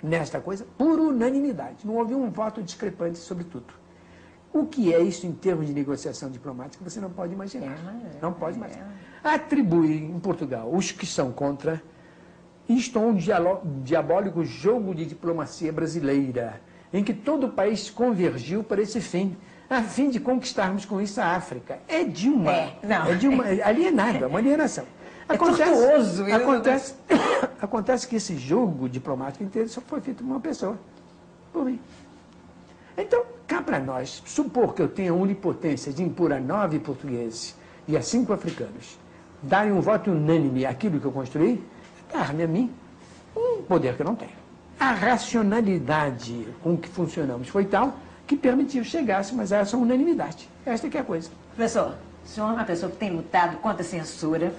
nesta coisa por unanimidade. Não houve um voto discrepante sobre tudo. O que é isso em termos de negociação diplomática, você não pode imaginar. Não pode imaginar. Atribui em Portugal os que são contra isto a um diabólico jogo de diplomacia brasileira, em que todo o país convergiu para esse fim, a fim de conquistarmos com isso a África. É de uma alienado, é uma alienação. Acontece que esse jogo diplomático inteiro só foi feito por uma pessoa, por mim. Então, cá para nós, supor que eu tenha onipotência de impor a 9 portugueses e a 5 africanos darem um voto unânime àquilo que eu construí, dar-me a mim um poder que eu não tenho. A racionalidade com que funcionamos foi tal que permitiu chegássemos a essa unanimidade. Esta que é a coisa. Professor, o senhor é uma pessoa que tem lutado contra a censura,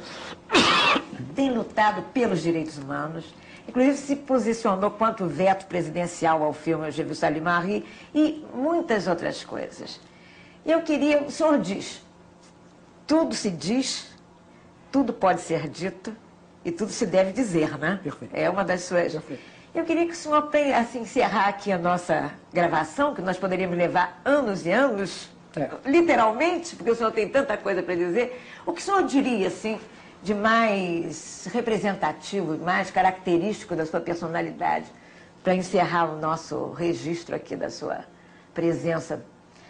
tem lutado pelos direitos humanos, inclusive se posicionou contra o veto presidencial ao filme Je veux saluer Marie e muitas outras coisas. E eu queria, o senhor diz, tudo se diz, tudo pode ser dito e tudo se deve dizer, né? Perfeito. É uma das suas... Perfeito. Eu queria que o senhor, assim, encerrar aqui a nossa gravação, que nós poderíamos levar anos e anos, literalmente, porque o senhor tem tanta coisa para dizer. O que o senhor diria, assim, de mais representativo, mais característico da sua personalidade, para encerrar o nosso registro aqui da sua presença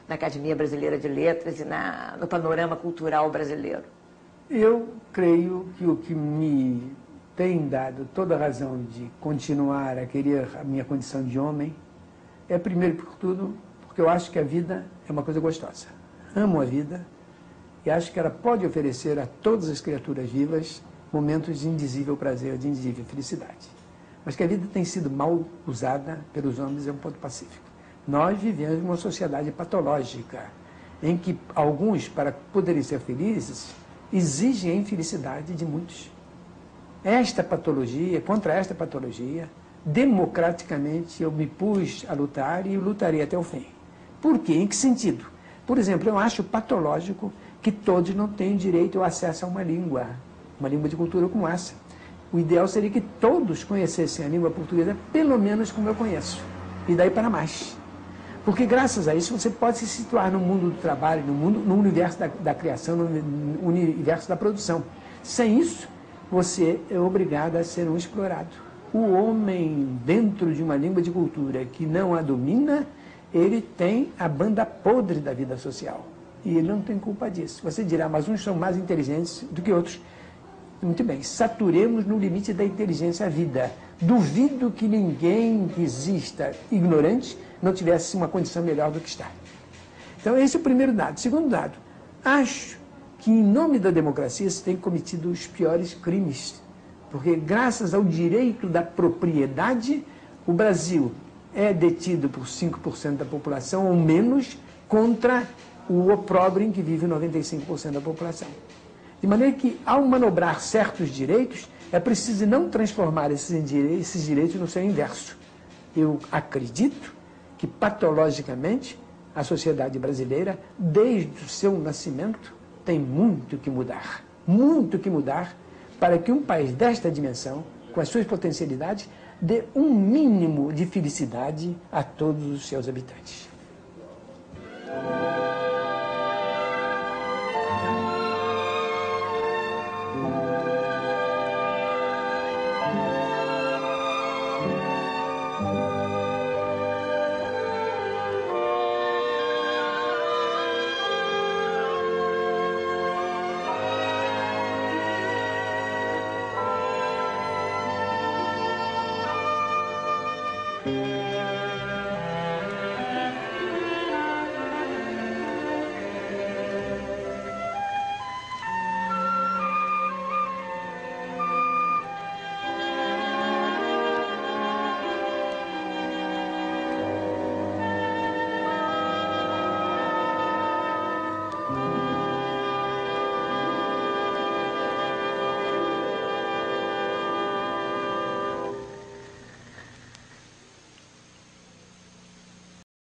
na Academia Brasileira de Letras e no panorama cultural brasileiro? Eu creio que o que me tem dado toda a razão de continuar a querer a minha condição de homem é, primeiro por tudo, porque eu acho que a vida é uma coisa gostosa. Amo a vida e acho que ela pode oferecer a todas as criaturas vivas momentos de indizível prazer, de indizível felicidade. Mas que a vida tem sido mal usada pelos homens é um ponto pacífico. Nós vivemos uma sociedade patológica, em que alguns, para poderem ser felizes, exigem a infelicidade de muitos. Contra esta patologia, democraticamente eu me pus a lutar e lutarei até o fim. Por quê? Em que sentido? Por exemplo, eu acho patológico que todos não têm direito ao acesso a uma língua de cultura como essa. O ideal seria que todos conhecessem a língua portuguesa, pelo menos como eu conheço, e daí para mais. Porque graças a isso você pode se situar no mundo do trabalho, no universo da criação, no universo da produção. Sem isso, você é obrigado a ser um explorado. O homem, dentro de uma língua de cultura que não a domina, ele tem a banda podre da vida social. E ele não tem culpa disso. Você dirá, mas uns são mais inteligentes do que outros. Muito bem, saturemos no limite da inteligência a vida. Duvido que ninguém que exista ignorante não tivesse uma condição melhor do que está. Então, esse é o primeiro dado. Segundo dado, acho que em nome da democracia se tem cometido os piores crimes. Porque graças ao direito da propriedade, o Brasil é detido por 5% da população ou menos contra o opróbrio em que vive 95% da população. De maneira que, ao manobrar certos direitos, é preciso não transformar esses direitos no seu inverso. Eu acredito que, patologicamente, a sociedade brasileira, desde o seu nascimento, tem muito que mudar para que um país desta dimensão, com as suas potencialidades, dê um mínimo de felicidade a todos os seus habitantes.